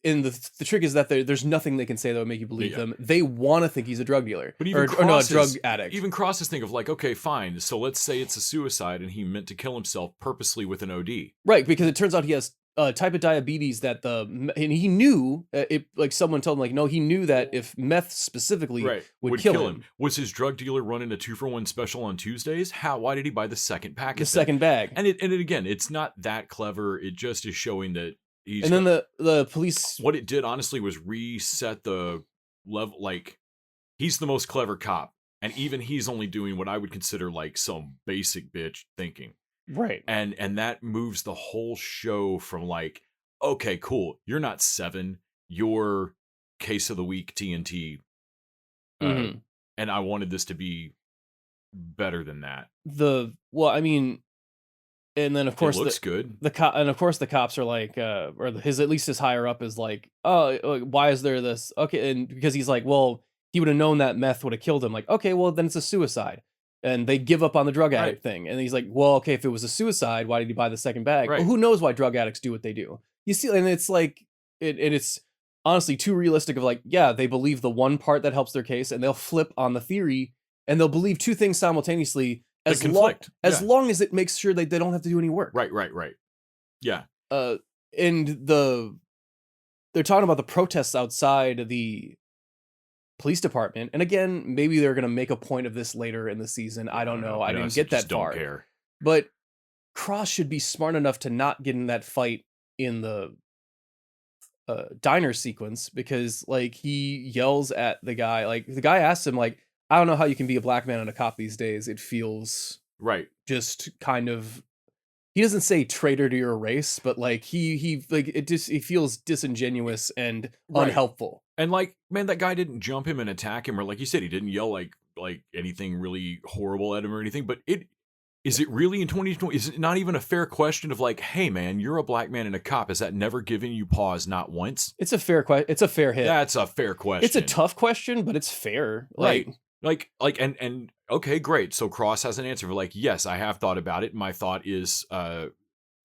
And the trick is that there's nothing they can say that would make you believe them. They want to think he's a drug dealer, but even or no, a drug addict. Even Cross's thing of like, okay, fine. So let's say it's a suicide and he meant to kill himself purposely with an OD. Right, because it turns out he has a type of diabetes that and he knew it. Like someone told him, like, no, he knew that if meth specifically would kill him. Was his drug dealer running a 2-for-1 special on Tuesdays? Why did he buy the second package? The second bag. And again, it's not that clever. It just is showing that. And then the police. What it did honestly was reset the level. Like he's the most clever cop, and even he's only doing what I would consider like some basic bitch thinking. Right. And that moves the whole show from like, okay, cool, you're not 7, you're case of the week TNT. And I wanted this to be better than that. And then of course it looks good. And of course the cops are like, or at least his higher up is like, oh, why is there this? Okay, and because he's like, well, he would have known that meth would have killed him. Like, okay, well then it's a suicide, and they give up on the drug addict thing. And he's like, well, okay, if it was a suicide, why did he buy the second bag? Right. Well, who knows why drug addicts do what they do? You see, and it's like, it's honestly too realistic. Of like, yeah, they believe the one part that helps their case, and they'll flip on the theory, and they'll believe 2 things simultaneously. As long as it makes sure they don't have to do any work. Right. Yeah. And they're talking about the protests outside the police department. And again, maybe they're going to make a point of this later in the season. I don't know. I didn't get that far. Don't care. But Cross should be smart enough to not get in that fight in the diner sequence, because like he yells at the guy. Like the guy asks him like, I don't know how you can be a black man and a cop these days. It feels Right. just kind of, he doesn't say traitor to your race, but like he like it just, it feels disingenuous and Right. unhelpful. And like, man, that guy didn't jump him and attack him, or like you said, he didn't yell like anything really horrible at him or anything. But is it really in 2020? Is it not even a fair question of like, hey man, you're a black man and a cop? Is that never given you pause, not once? It's a fair question. It's a fair hit. That's a fair question. It's a tough question, but it's fair. Right. Like and okay, great. So Cross has an answer for like, yes, I have thought about it. My thought is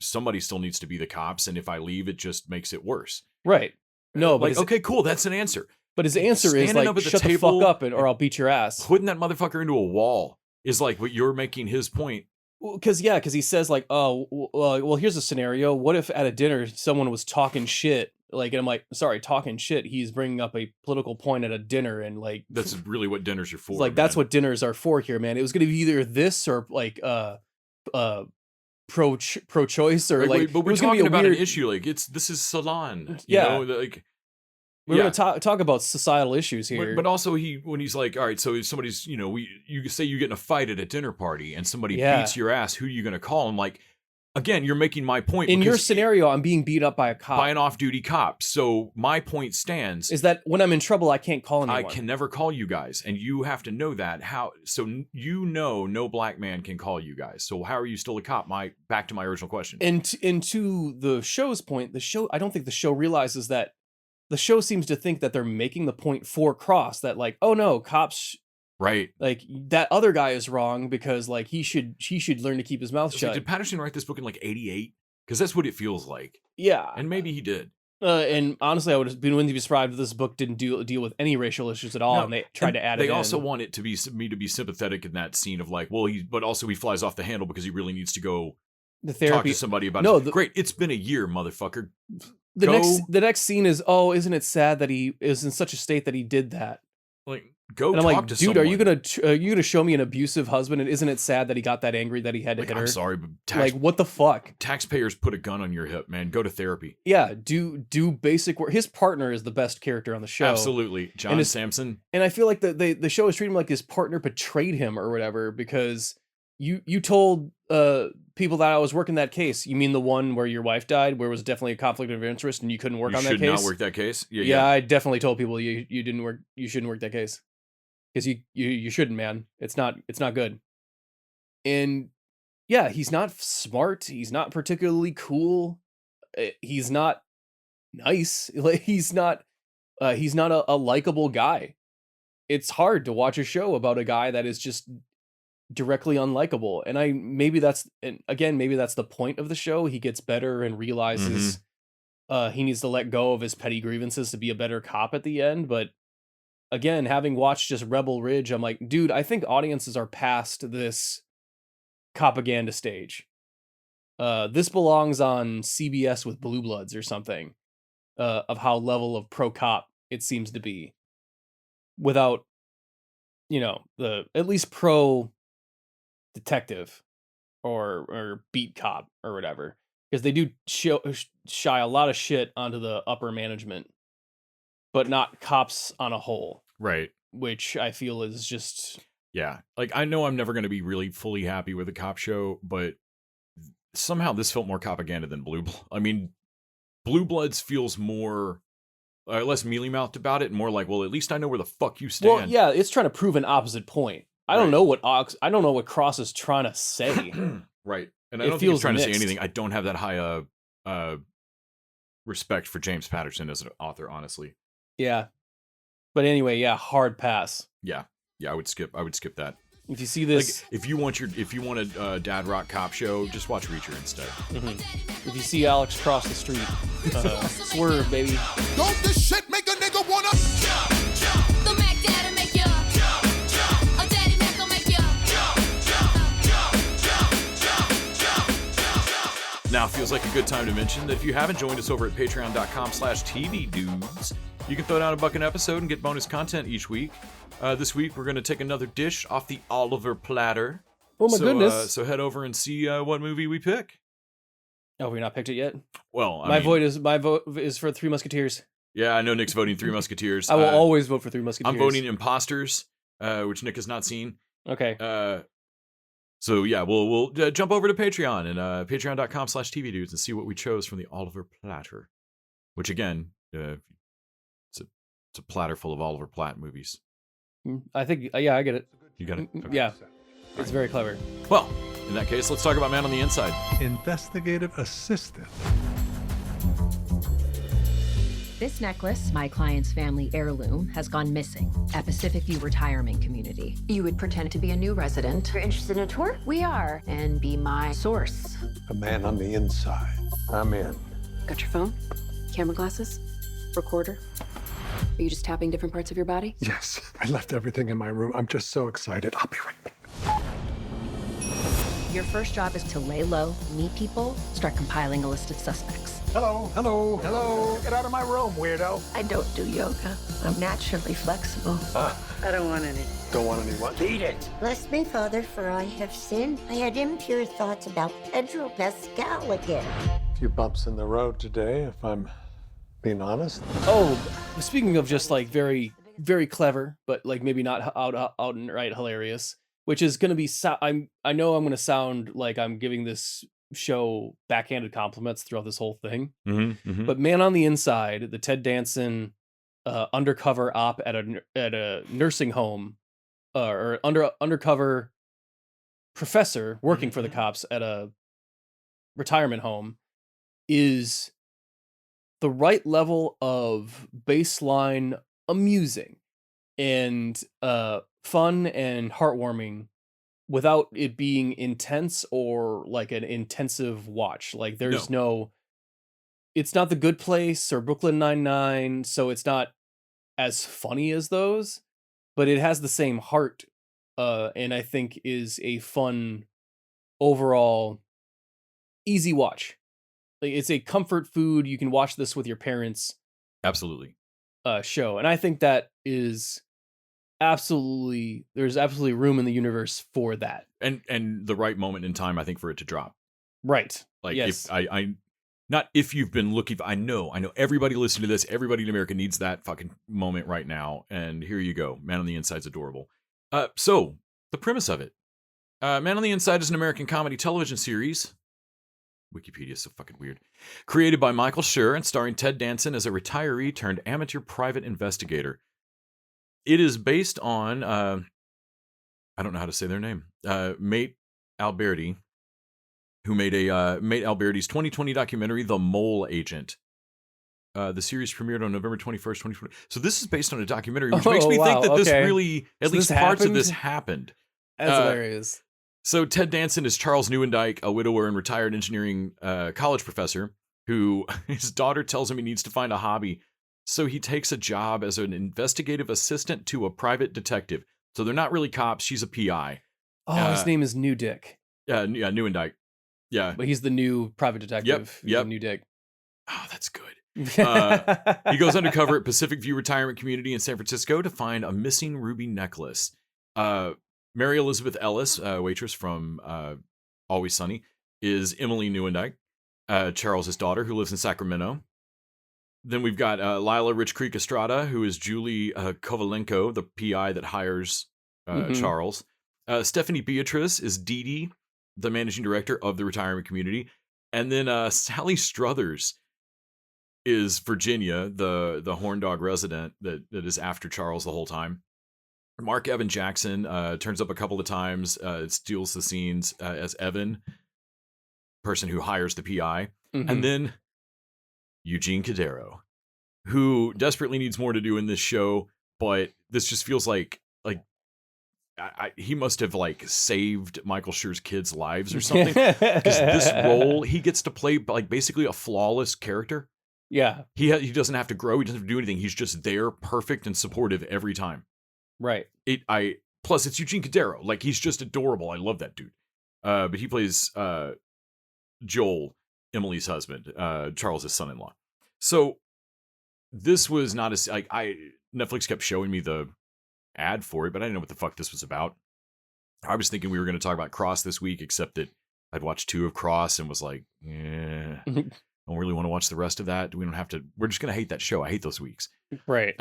somebody still needs to be the cops, and if I leave, it just makes it worse. Right. No, but like, okay, cool, that's an answer. But his answer is Standing like, up at the shut table the fuck up or I'll beat your ass. Putting that motherfucker into a wall is like what you're making his point. Because he says like, oh, well, here's a scenario. What if at a dinner someone was talking shit? Like, and I'm like, sorry, talking shit. He's bringing up a political point at a dinner, and like, that's really what dinners are for. Like, man. that's what dinners are for here, man. It was going to be either this or like, pro-choice or like, but we're talking about an issue. Like, this is Salon. You know, like. We're going to talk about societal issues here. But also when he's like, all right, so if somebody's, you say you get in a fight at a dinner party and somebody beats your ass, who are you going to call? I'm like, again, you're making my point. In your scenario, I'm being beat up by a cop. By an off-duty cop. So my point stands. Is that when I'm in trouble, I can't call anyone. I can never call you guys. And you have to know that. So no black man can call you guys. So how are you still a cop? Back to my original question. And to the show's point, I don't think the show realizes that. The show seems to think that they're making the point for Cross that like, oh no, cops, right? Like that other guy is wrong because like he should learn to keep his mouth shut. Did Patterson write this book in like '88? Because that's what it feels like. Yeah, and maybe he did. And honestly, I would have been willing to be surprised if this book didn't deal with any racial issues at all, and they tried to add it in. They also want it to be me to be sympathetic in that scene of like, well, but also he flies off the handle because he really needs to go talk to somebody about it. Great, it's been a year, motherfucker. The next scene is, oh, isn't it sad that he is in such a state that he did that? Like, go and I'm talk like, to dude, someone. are you gonna show me an abusive husband? And isn't it sad that he got that angry that he had to hit her? I'm sorry, but like, what the fuck? Taxpayers put a gun on your hip, man. Go to therapy. Yeah, do basic work. His partner is the best character on the show. Absolutely, John Sampson. And I feel like the show is treating him like his partner betrayed him or whatever because you told people that I was working that case. You mean the one where your wife died, where it was definitely a conflict of interest and you couldn't work on that case? You should not work that case? Yeah, I definitely told people you didn't work. You shouldn't work that case because you shouldn't, man. It's not good. And yeah, he's not smart. He's not particularly cool. He's not nice. Like he's not a likable guy. It's hard to watch a show about a guy that is just directly unlikable, and maybe that's the point of the show. He gets better and realizes he needs to let go of his petty grievances to be a better cop at the end. But again, having watched just Rebel Ridge, I'm like, dude, I think audiences are past this propaganda stage. This belongs on CBS with Blue Bloods or something, of how level of pro cop it seems to be, without the at least pro detective or beat cop or whatever, because they do shy a lot of shit onto the upper management, but not cops on a whole, right? Which I feel is just like, I know I'm never going to be really fully happy with a cop show, but somehow this felt more propaganda than Blue Bloods feels more less mealy-mouthed about it and more like, well, at least I know where the fuck you stand. Well, yeah, it's trying to prove an opposite point. I don't know what Cross is trying to say. Right. And I don't think he's trying to say anything. I don't have that high respect for James Patterson as an author, honestly. Yeah. But anyway, yeah, hard pass. Yeah. I would skip that. If you see this, like, if you want a dad rock cop show, just watch Reacher instead. Mm-hmm. If you see Alex cross the street, swerve, baby. Don't this shit make a nigga wanna The Mac Daddy make ya a Daddy Mac gon' make ya. Now feels like a good time to mention that if you haven't joined us over at patreon.com/tvdudes, you can throw down $1 an episode and get bonus content each week. This week we're going to take another dish off the Oliver platter. Oh my goodness. So head over and see what movie we pick. Oh, we not picked it yet? Well, my vote is for Three Musketeers. Yeah, I know Nick's voting Three Musketeers. I will always vote for Three Musketeers. I'm voting Imposters. which Nick has not seen. Okay. So yeah, we'll jump over to Patreon and patreon.com/TV Dudes and see what we chose from the Oliver Platter, which again, it's a platter full of Oliver Platt movies. I think, yeah, I get it. You got it? Okay. Yeah, it's very clever. Well, in that case, let's talk about Man on the Inside. Investigative assistant. This necklace, my client's family heirloom, has gone missing at Pacific View Retirement Community. You would pretend to be a new resident. You're interested in a tour? We are, and be my source. A man on the inside. I'm in. Got your phone? Camera glasses? Recorder? Are you just tapping different parts of your body? Yes, I left everything in my room. I'm just so excited. I'll be right back. Your first job is to lay low, meet people, start compiling a list of suspects. Hello, hello, hello. Get out of my room, weirdo. I don't do yoga. I'm naturally flexible. I don't want any. Don't want any what? Eat it. Bless me, Father, for I have sinned. I had impure thoughts about Pedro Pascal again. A few bumps in the road today, if I'm being honest. Oh, speaking of just like very, very clever, but like maybe not out and right hilarious, which is gonna be. I know I'm gonna sound like I'm giving this show backhanded compliments throughout this whole thing. But Man on the Inside, the Ted Danson undercover op at a nursing home, or undercover professor working for the cops at a retirement home, is the right level of baseline amusing and fun and heartwarming without it being intense or like an intensive watch. Like there's no, it's not The Good Place or Brooklyn Nine-Nine, so it's not as funny as those, but it has the same heart, and I think is a fun overall easy watch. Like it's a comfort food. You can watch this with your parents. Absolutely. Show, and I think that is there's absolutely room in the universe for that, and the right moment in time, I think, for it to drop. Right. Like yes. if I not if you've been looking, I know everybody listening to this, everybody in America needs that fucking moment right now, and here you go. Man on the Inside's adorable. So the premise of it, Man on the Inside is an American comedy television series. Wikipedia is so fucking weird. Created by Michael Schur and starring Ted Danson as a retiree turned amateur private investigator. It is based on, I don't know how to say their name, Mate Alberti, who made Mate Alberti's 2020 documentary, The Mole Agent. The series premiered on November 21st, 2020. So this is based on a documentary, which makes me think that this really, at least parts of this happened. That's hilarious. So Ted Danson is Charles Neuendijk, a widower and retired engineering college professor, who his daughter tells him he needs to find a hobby. So he takes a job as an investigative assistant to a private detective. So they're not really cops. She's a PI. Oh, his name is New Dick. Yeah, Neuendijk. Yeah. But he's the new private detective. Yep. New Dick. Oh, that's good. He goes undercover at Pacific View Retirement Community in San Francisco to find a missing ruby necklace. Mary Elizabeth Ellis, waitress from Always Sunny, is Emily Neuendijk, Charles's daughter, who lives in Sacramento. Then we've got Lila Rich Creek Estrada, who is Julie Kovalenko, the PI that hires Charles. Stephanie Beatrice is Dee Dee, the managing director of the retirement community. And then Sally Struthers is Virginia, the horn dog resident that is after Charles the whole time. Mark Evan Jackson turns up a couple of times, steals the scenes as Evan, person who hires the PI. And then Eugene Cadero, who desperately needs more to do in this show, but this just feels like he must have like saved Michael Schur's kids' lives or something. Because this role, he gets to play like basically a flawless character. Yeah, he doesn't have to grow. He doesn't have to do anything. He's just there, perfect and supportive every time. Right. Plus it's Eugene Cadero. Like he's just adorable. I love that dude. But he plays Joel, Emily's husband, Charles's son-in-law. So this was not as like Netflix kept showing me the ad for it, but I didn't know what the fuck this was about. I was thinking we were going to talk about Cross this week, except that I'd watched 2 of Cross and was like, I don't really want to watch the rest of that. We don't have to. We're just going to hate that show. I hate those weeks. Right.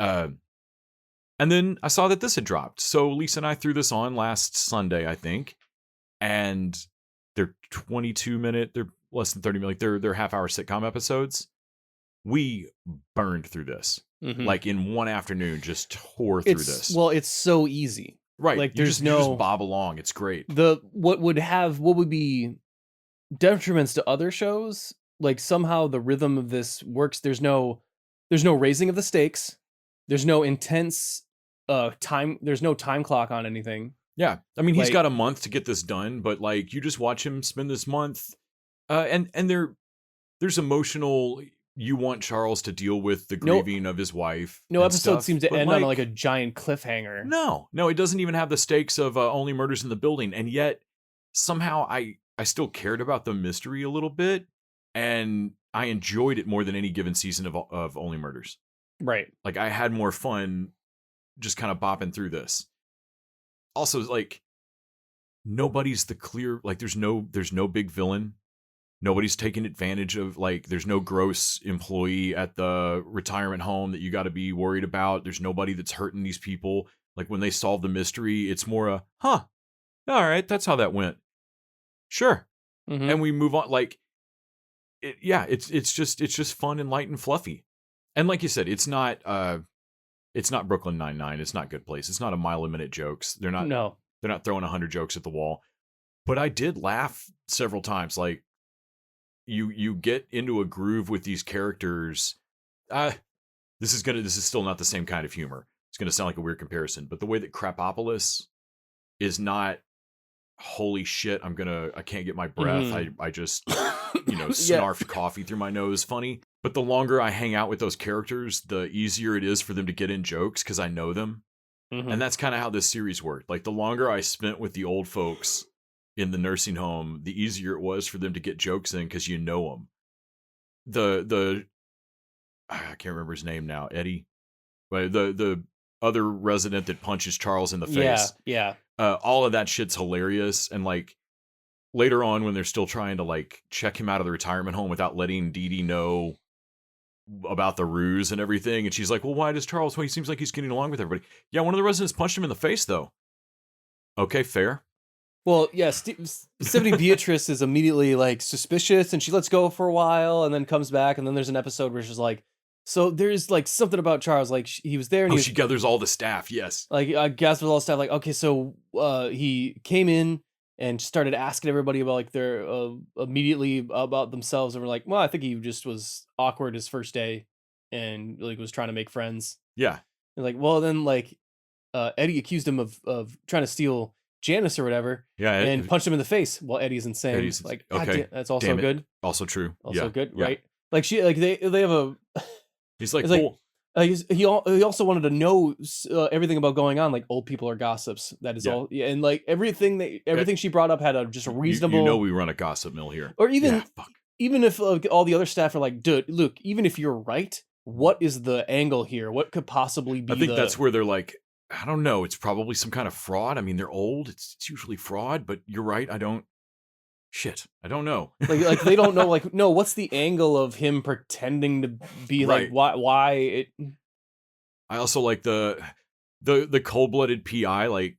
And then I saw that this had dropped. So Lisa and I threw this on last Sunday, I think. And they're 22-minute, they're less than 30 minutes, they're half-hour sitcom episodes. We burned through this. Mhm. Like in one afternoon, just tore through this. Well, it's so easy. Right. like, you there's just, you just no- bob along. It's great. What would be detriments to other shows, like somehow the rhythm of this works. There's no raising of the stakes. There's no intense time. There's no time clock on anything. Yeah. I mean, he's Like- got a month to get this done, but like you just watch him spend this month. And there's emotional, you want Charles to deal with the No- grieving of his wife. No and episode stuff, seems to but, end on like a giant cliffhanger. No, it doesn't even have the stakes of only murders in the building, and yet somehow I still cared about the mystery a little bit, and I enjoyed it more than any given season of Only Murders. Right. Like I had more fun just kind of bopping through this. Also, like nobody's the clear, like there's no big villain. Nobody's taking advantage of, like, there's no gross employee at the retirement home that you got to be worried about. There's nobody that's hurting these people. Like, when they solve the mystery, it's more a, all right, that's how that went. Sure. Mhm. And we move on. Like, it's just fun and light and fluffy. And like you said, it's not Brooklyn Nine-Nine. It's not Good Place. It's not a mile a minute jokes. They're not throwing 100 jokes at the wall. But I did laugh several times. Like, you get into a groove with these characters. This is still not the same kind of humor. It's gonna sound like a weird comparison, but the way that Crapopolis is not, holy shit, I can't get my breath. I just snarfed coffee through my nose funny. But the longer I hang out with those characters, the easier it is for them to get in jokes because I know them. Mhm. And that's kind of how this series worked. Like the longer I spent with the old folks in the nursing home, the easier it was for them to get jokes in because you know them. The I can't remember his name now, Eddie, but the other resident that punches Charles in the face. Yeah. All of that shit's hilarious. And like later on, when they're still trying to like check him out of the retirement home without letting Dee Dee know about the ruse and everything, and she's like, "Well, why does Charles? Well, he seems like he's getting along with everybody." Yeah, one of the residents punched him in the face, though. Okay, fair. Well, yeah, Stephanie Beatrice is immediately like suspicious, and she lets go for a while, and then comes back, and then there's an episode where she's like, "So there's like something about Charles, like he was there, and She gathers all the staff. Yes, like I guess with all the stuff, like okay, so he came in and started asking everybody about like their immediately about themselves, and we're like, well, I think he just was awkward his first day, and like was trying to make friends. yeah, And like, well, then like Eddie accused him of trying to steal Janice or whatever, yeah, and punched him in the face while Eddie's insane. Eddie's- like, okay, God damn, that's also damn it. good. also true. Also yeah, good, yeah. right? Like they have a. He's like, It's like- cool. He also wanted to know everything about going on. Like old people are gossips. That is Yeah. all. Yeah, and like everything she brought up had a just a reasonable. You know, we run a gossip mill here. or even Yeah, fuck. even if all the other staff are like, dude, look, even if you're right, what is the angle here? What could possibly be? I think that's where they're like, I don't know. It's probably some kind of fraud. I mean, they're old. It's usually fraud, but you're right. I don't know. like they don't know. Like, no, what's the angle of him pretending to be Right. like why it? I also like the cold-blooded PI. Like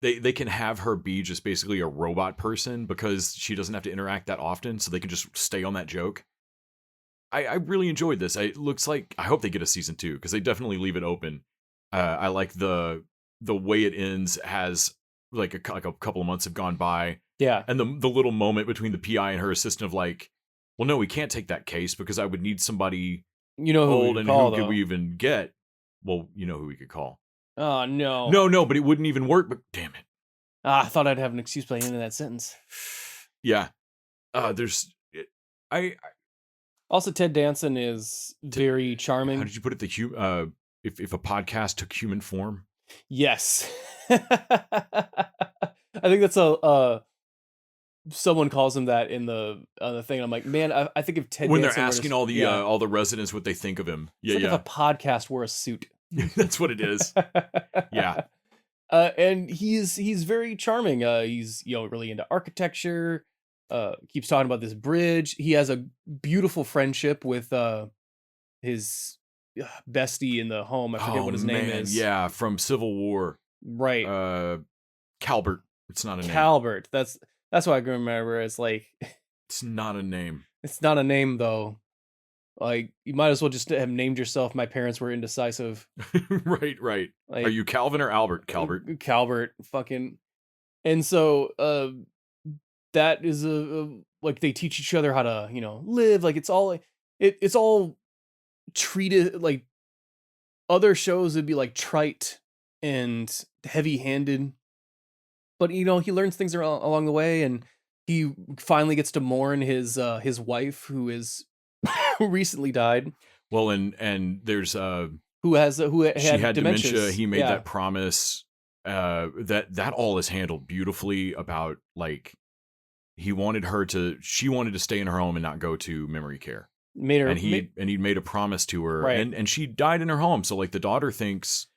they can have her be just basically a robot person because she doesn't have to interact that often, so they can just stay on that joke. I really enjoyed this. It looks like, I hope they get a season 2 because they definitely leave it open. I like the way it ends. Has like a couple of months have gone by, Yeah, and the little moment between the PI and her assistant of like, well, no, we can't take that case because I would need somebody you know who old, we and call who though. could we even get? Well, you know who we could call. Oh no, No, but it wouldn't even work. But damn it, I thought I'd have an excuse by the end of that sentence. yeah. I Also, Ted Danson is very charming. how did you put it? If a podcast took human form. Yes. I think that's a someone calls him that in the thing. I'm like, man, I think if Ted When Danson they're were asking to, all the residents what they think of him. it's like if a podcast were a suit. That's what it is. Yeah. And he's very charming. He's really into architecture. Keeps talking about this bridge. He has a beautiful friendship with his bestie in the home. I forget what his name is. Yeah, from Civil War. Right. Calbert. It's not a name. Calbert. That's what I can remember. It's like It's not a name. it's not a name though. Like you might as well just have named yourself. My parents were indecisive. Right. Like Are you Calvin or Albert? Calbert. Calbert. Fucking. And so that is like they teach each other how to live. Like it's all it's all treated like other shows would be like trite and heavy-handed, but he learns things along the way, and he finally gets to mourn his wife who is who recently died. Well, and there's who had dementia. He made Yeah. that promise. That all is handled beautifully. About like she wanted to stay in her home and not go to memory care. Made her And he made a promise to her, Right. and she died in her home. So like the daughter thinks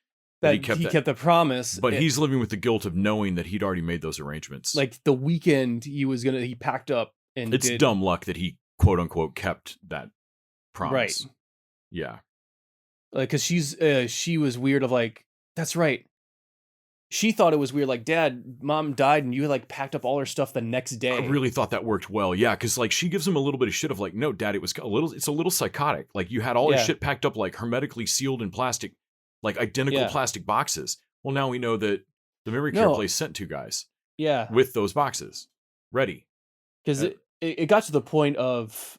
that that he kept the promise, but and, he's living with the guilt of knowing that he'd already made those arrangements. like the weekend he packed up and it's did, dumb luck that he quote unquote kept that promise. Right. Yeah. like because she was weird of like, that's right. She thought it was weird, like, mom died and you like packed up all her stuff the next day. I really thought that worked well. Yeah, because like she gives him a little bit of shit of like, no, Dad, it's a little psychotic. Like you had all his Yeah. shit packed up like hermetically sealed in plastic, like identical Yeah. plastic boxes. Well, now we know that the memory care No. place sent 2 guys Yeah, with those boxes ready. because it got to the point of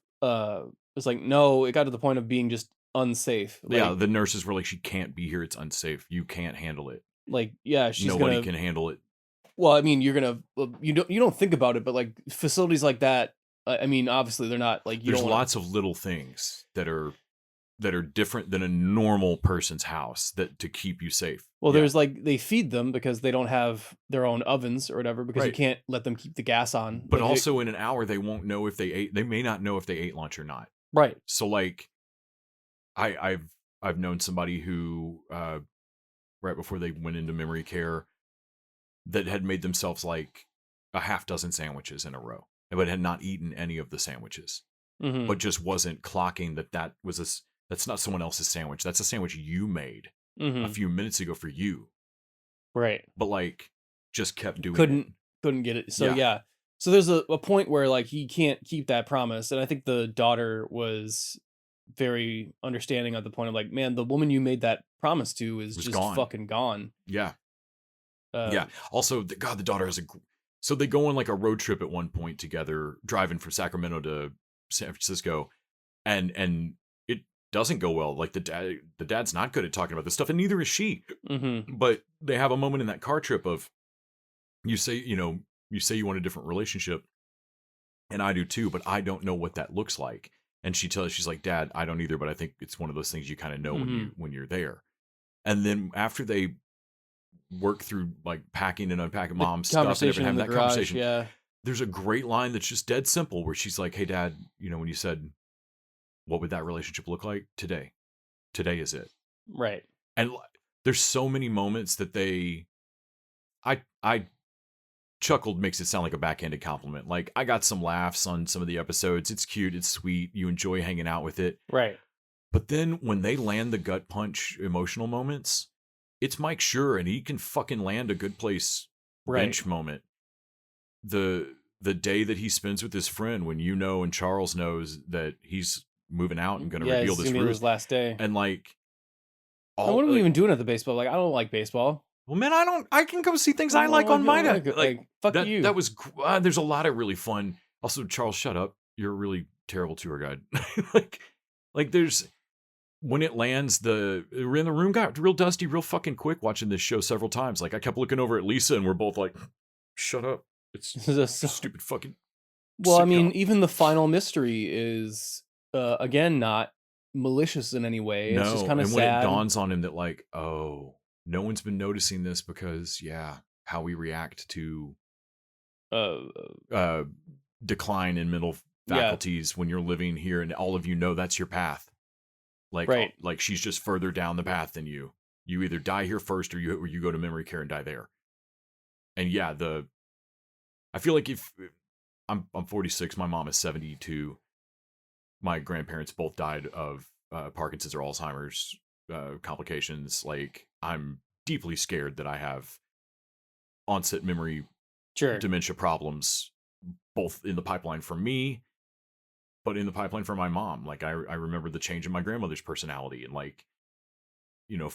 it's like, no, it got to the point of being just unsafe. Like, Yeah, the nurses were like, she can't be here. It's unsafe. You can't handle it. she's Nobody gonna. can handle it. Well, I mean, you're gonna you don't think about it, but like facilities like that. I mean, obviously they're not like you There's don't lots of little things that are different than a normal person's house to keep you safe. Well, Yeah. there's like they feed them because they don't have their own ovens or whatever because you Right. can't let them keep the gas on. But Like, also in an hour they won't know if they ate. They may not know if they ate lunch or not. right. So like, I've known somebody who right before they went into memory care that had made themselves like a half dozen sandwiches in a row, but had not eaten any of the sandwiches, Mhm. but just wasn't clocking that's not someone else's sandwich. That's a sandwich you made a Mhm. few minutes ago for you, Right. but like just kept doing Couldn't it. couldn't get it. So Yeah. yeah. So there's a point where like he can't keep that promise, and I think the daughter was very understanding at the point of like, man, the woman you made that promise to is Was just gone. fucking gone. Yeah. Uh, Yeah. Also, the daughter has so they go on like a road trip at one point together, driving from Sacramento to San Francisco, and it doesn't go well. Like the dad's not good at talking about this stuff, and neither is she. Mm-hmm. But they have a moment in that car trip of you say you want a different relationship, and I do too, but I don't know what that looks like. And she's like, Dad, I don't either, but I think it's one of those things you kind of know when you're there. And then after they work through like packing and unpacking mom's stuff and Conversation everything, in the having that garage. conversation, Yeah. there's a great line that's just dead simple where she's like, hey Dad, when you said what would that relationship look like today is it. Right. And there's so many moments that I chuckled makes it sound like a backhanded compliment. Like I got some laughs on some of the episodes. It's cute, it's sweet, you enjoy hanging out with it. Right. But then when they land the gut punch emotional moments, it's Mike Schur, and he can fucking land a good place Right. bench moment. The day that he spends with his friend, when and Charles knows that he's moving out and going to Yeah, reveal it's this gonna be ruse, his last day. and like, What are we even doing at the baseball? Like, I don't like baseball. well, man, I can go see things I like on my day. Like, fuck that, you. That was there's a lot of really fun. Also, Charles, shut up. You're a really terrible tour guide. like there's when it lands, we're in the room got real dusty, real fucking quick watching this show several times. Like I kept looking over at Lisa, and we're both like, shut up. It's So- stupid fucking. Well, I mean, sitcom. even the final mystery is again not malicious in any way. It's just kind of and when it sad. dawns on him that like, oh, no one's been noticing this because how we react to decline in mental faculties when you're living here, and all of that's your path. Like, Right. like she's just further down the path than you. You either die here first, or you go to memory care and die there. And I feel like if I'm 46, my mom is 72. My grandparents both died of Parkinson's or Alzheimer's complications. Like, I'm deeply scared that I have onset memory Sure. dementia problems, both in the pipeline for me, but in the pipeline for my mom. Like, I remember the change in my grandmother's personality, and like, you know,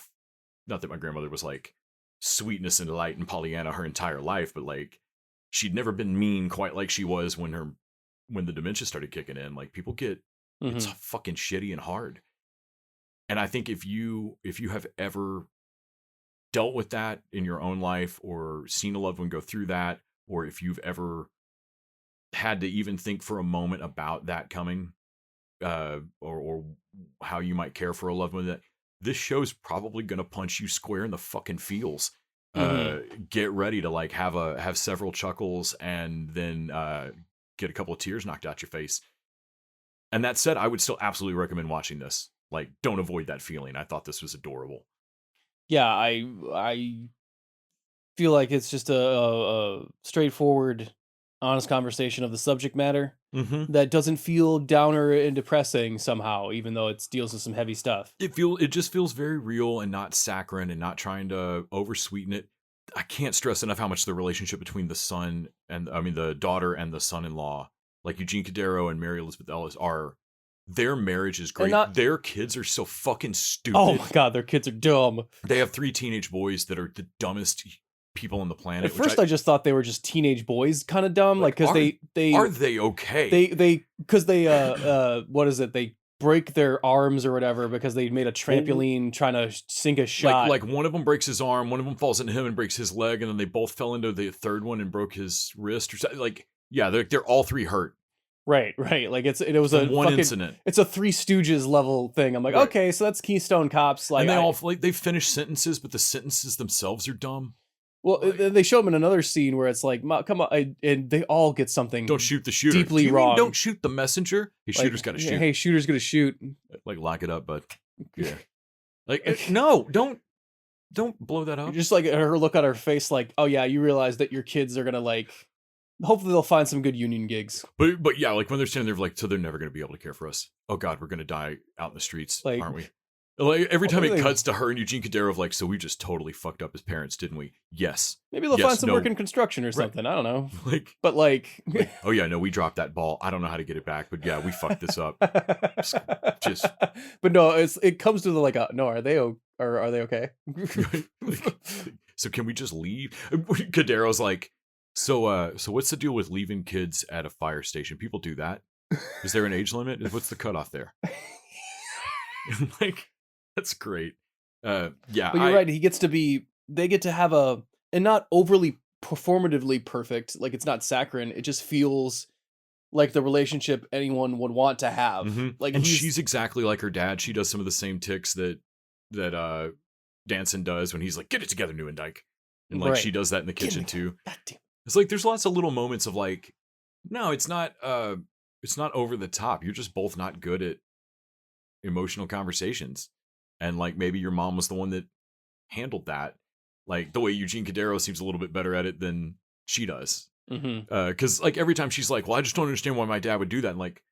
not that my grandmother was like sweetness and delight and Pollyanna her entire life, but like, she'd never been mean quite like she was when the dementia started kicking in. Like, people get it's Mhm. fucking shitty and hard. And I think if you have ever dealt with that in your own life, or seen a loved one go through that, or if you've ever had to even think for a moment about that coming, or how you might care for a loved one, that this show's probably gonna punch you square in the fucking feels. Get ready to like have several chuckles, and then get a couple of tears knocked out your face. And that said, I would still absolutely recommend watching this. Like, don't avoid that feeling. I thought this was adorable. Yeah, I feel like it's just a straightforward, honest conversation of the subject matter Mm-hmm. that doesn't feel downer and depressing somehow, even though it deals with some heavy stuff. It just feels very real and not saccharine and not trying to oversweeten it. I can't stress enough how much the relationship between the daughter and the son-in-law, like Eugene Cadero and Mary Elizabeth Ellis, their marriage is great. Their kids are so fucking stupid. Oh my god, their kids are dumb. They have 3 teenage boys that are the dumbest people on the planet. At first, I just thought they were just teenage boys, kind of dumb, like because they are they okay? They what is it? They break their arms or whatever because they made a trampoline trying to sink a shot. Like one of them breaks his arm, one of them falls into him and breaks his leg, and then they both fell into the third one and broke his wrist or something. Like, yeah, they're all 3 hurt. Right. Like it was a one fucking incident. It's a Three Stooges level thing. I'm like, Right. okay, so that's Keystone Cops. Like, and they all they finish sentences, but the sentences themselves are dumb. well, they show them in another scene where it's like, come on, and they all get something. Don't shoot the shooter. Deeply Do you mean wrong. don't shoot the messenger. Hey, like, shooter's got to shoot. Hey, shooter's gonna shoot. Like, lock it up, bud. Yeah. Like, no, don't blow that up. Just like her look on her face, like, oh yeah, you realize that your kids are gonna like. Hopefully they'll find some good union gigs. But yeah, like when they're standing there, like, so they're never going to be able to care for us. Oh God, we're going to die out in the streets, Like- aren't we? Like every time it Hopefully- cuts to her and Eugene Cadero of like, so we just totally fucked up as parents, didn't we? Yes. Maybe they'll Yes, find some no. work in construction or something. I don't know. Like, But like, oh yeah, no, we dropped that ball. I don't know how to get it back, but yeah, we fucked this up. just- but no, it comes to the like, no, are they okay? Like, so can we just leave? Cadero's like, so what's the deal with leaving kids at a fire station? People do that. Is there an age limit? What's the cutoff there? Like, that's great. Yeah, But you're right. They get to have and not overly performatively perfect. Like it's not saccharine. It just feels like the relationship anyone would want to have. Mhm. Like, and she's exactly like her dad. She does some of the same ticks that Danson does when he's like, "Get it together, Newendike," and like Right. she does that in the kitchen too. God damn. It's like there's lots of little moments of like, no, it's not over the top. You're just both not good at emotional conversations. And like maybe your mom was the one that handled that. Like the way Eugene Cadero seems a little bit better at it than she does. Mm-hmm. Because like every time she's like, well, I just don't understand why my dad would do that. And like,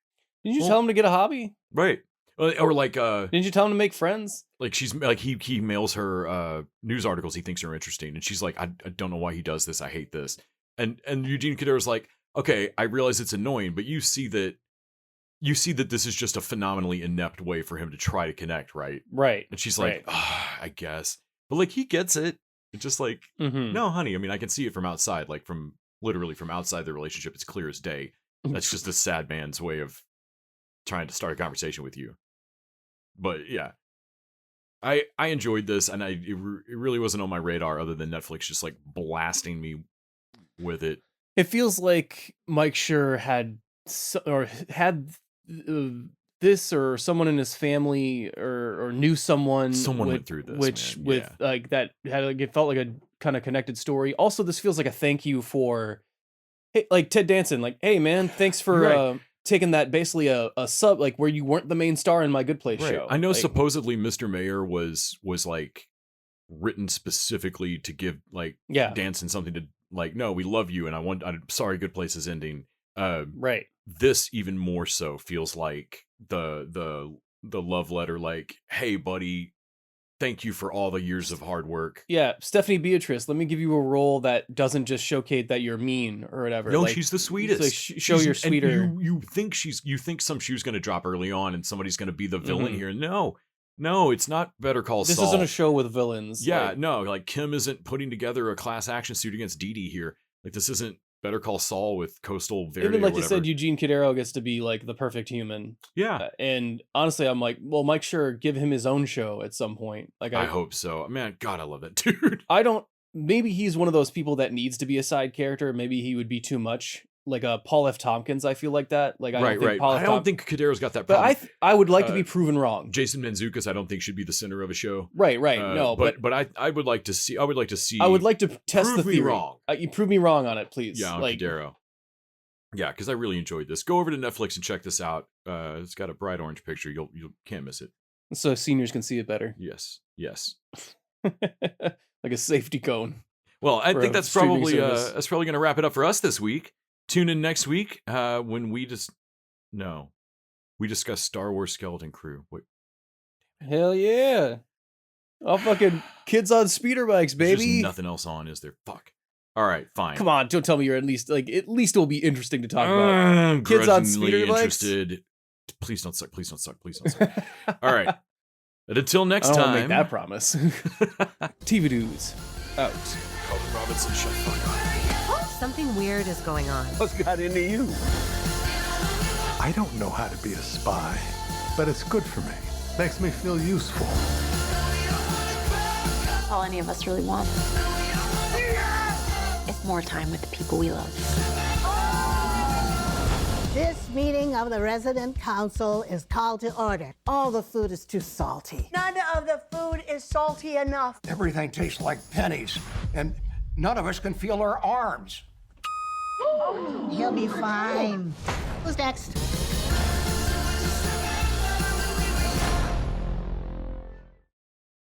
Did you Well- tell him to get a hobby? right. Or like Didn't you tell him to make friends? like she's like he mails her news articles he thinks are interesting, and she's like, I don't know why he does this. I hate this. And Eugene Cadero's like, okay, I realize it's annoying, but you see that this is just a phenomenally inept way for him to try to connect, right? Right. And she's like, I guess. But like he gets it. It's just like, Mm-hmm. no, honey, I mean, I can see it from outside, like from literally from outside the relationship, it's clear as day. That's just a sad man's way of trying to start a conversation with you. But yeah, I enjoyed this, and it really wasn't on my radar other than Netflix just like blasting me with it. It feels like Mike Schur had this or someone in his family or knew someone Went through this, which man. with Yeah. like that had like it felt like a kind of connected story. Also, this feels like a thank you for hey, like Ted Danson, like, hey man, thanks for Right. taking that basically a sub like where you weren't the main star in My Good Place show. I know Like, supposedly Mr. Mayor was like written specifically to give like yeah, Danson something to like, no, we love you, and I'm sorry Good Place is ending. right. This even more so feels like the the love letter, like, hey, buddy, thank you for all the years of hard work. Yeah, Stephanie Beatrice, let me give you a role that doesn't just showcase that you're mean or whatever. No, like, she's the sweetest. like, show She's- your and sweeter. You think some shoe's going to drop early on, and somebody's going to be the villain Mhm. here. No, it's not Better Call This Saul. isn't a show with villains. Yeah, like, no, like Kim isn't putting together a class action suit against Dee Dee here. Like this isn't Better Call Saul with Coastal Verde. even or like you said, whatever. Eugene Cadero gets to be like the perfect human. Yeah, And honestly, I'm like, well, Mike Schur, give him his own show at some point. Like, I hope so. Man, God, I love that dude. I don't. Maybe he's one of those people that needs to be a side character. Maybe he would be too much. Like Paul F. Tompkins, I feel like that. Like I don't think Paul F. I don't think Kadero's got that But problem. I would like to Uh, be proven wrong. Jason Mantzoukas, I don't think should be the center of a show. Right. No, but I would like to see. I would like to see. I would like to test prove the me theory. wrong. You prove me wrong on it, please. Yeah, on like, Cadero. Yeah, because I really enjoyed this. Go over to Netflix and check this out. It's got a bright orange picture. You can't miss it. so seniors can see it better. Yes. Like a safety cone. Well, I For think a that's streaming probably service. going to wrap it up for us this week. Tune in next week when we discuss Star Wars Skeleton Crew. Wait, Hell yeah! All fucking kids on speeder bikes, there's just baby. nothing else on, is there? Fuck. All right, fine. Come on, don't tell me you're at least it'll be interesting to talk about. I'm Kids on grudgingly speeder bikes? interested. Please don't suck. Please don't suck. Please don't suck. All right. But until next I don't time. wanna make that promise. TV dudes out. Colin Robinson, shut the fuck up. Something weird is going on. What's got into you? I don't know how to be a spy, but it's good for me. Makes me feel useful. All any of us really want is more time with the people we love. This meeting of the resident council is called to order. All the food is too salty. None of the food is salty enough. Everything tastes like pennies, and none of us can feel our arms. He'll be fine. Who's next?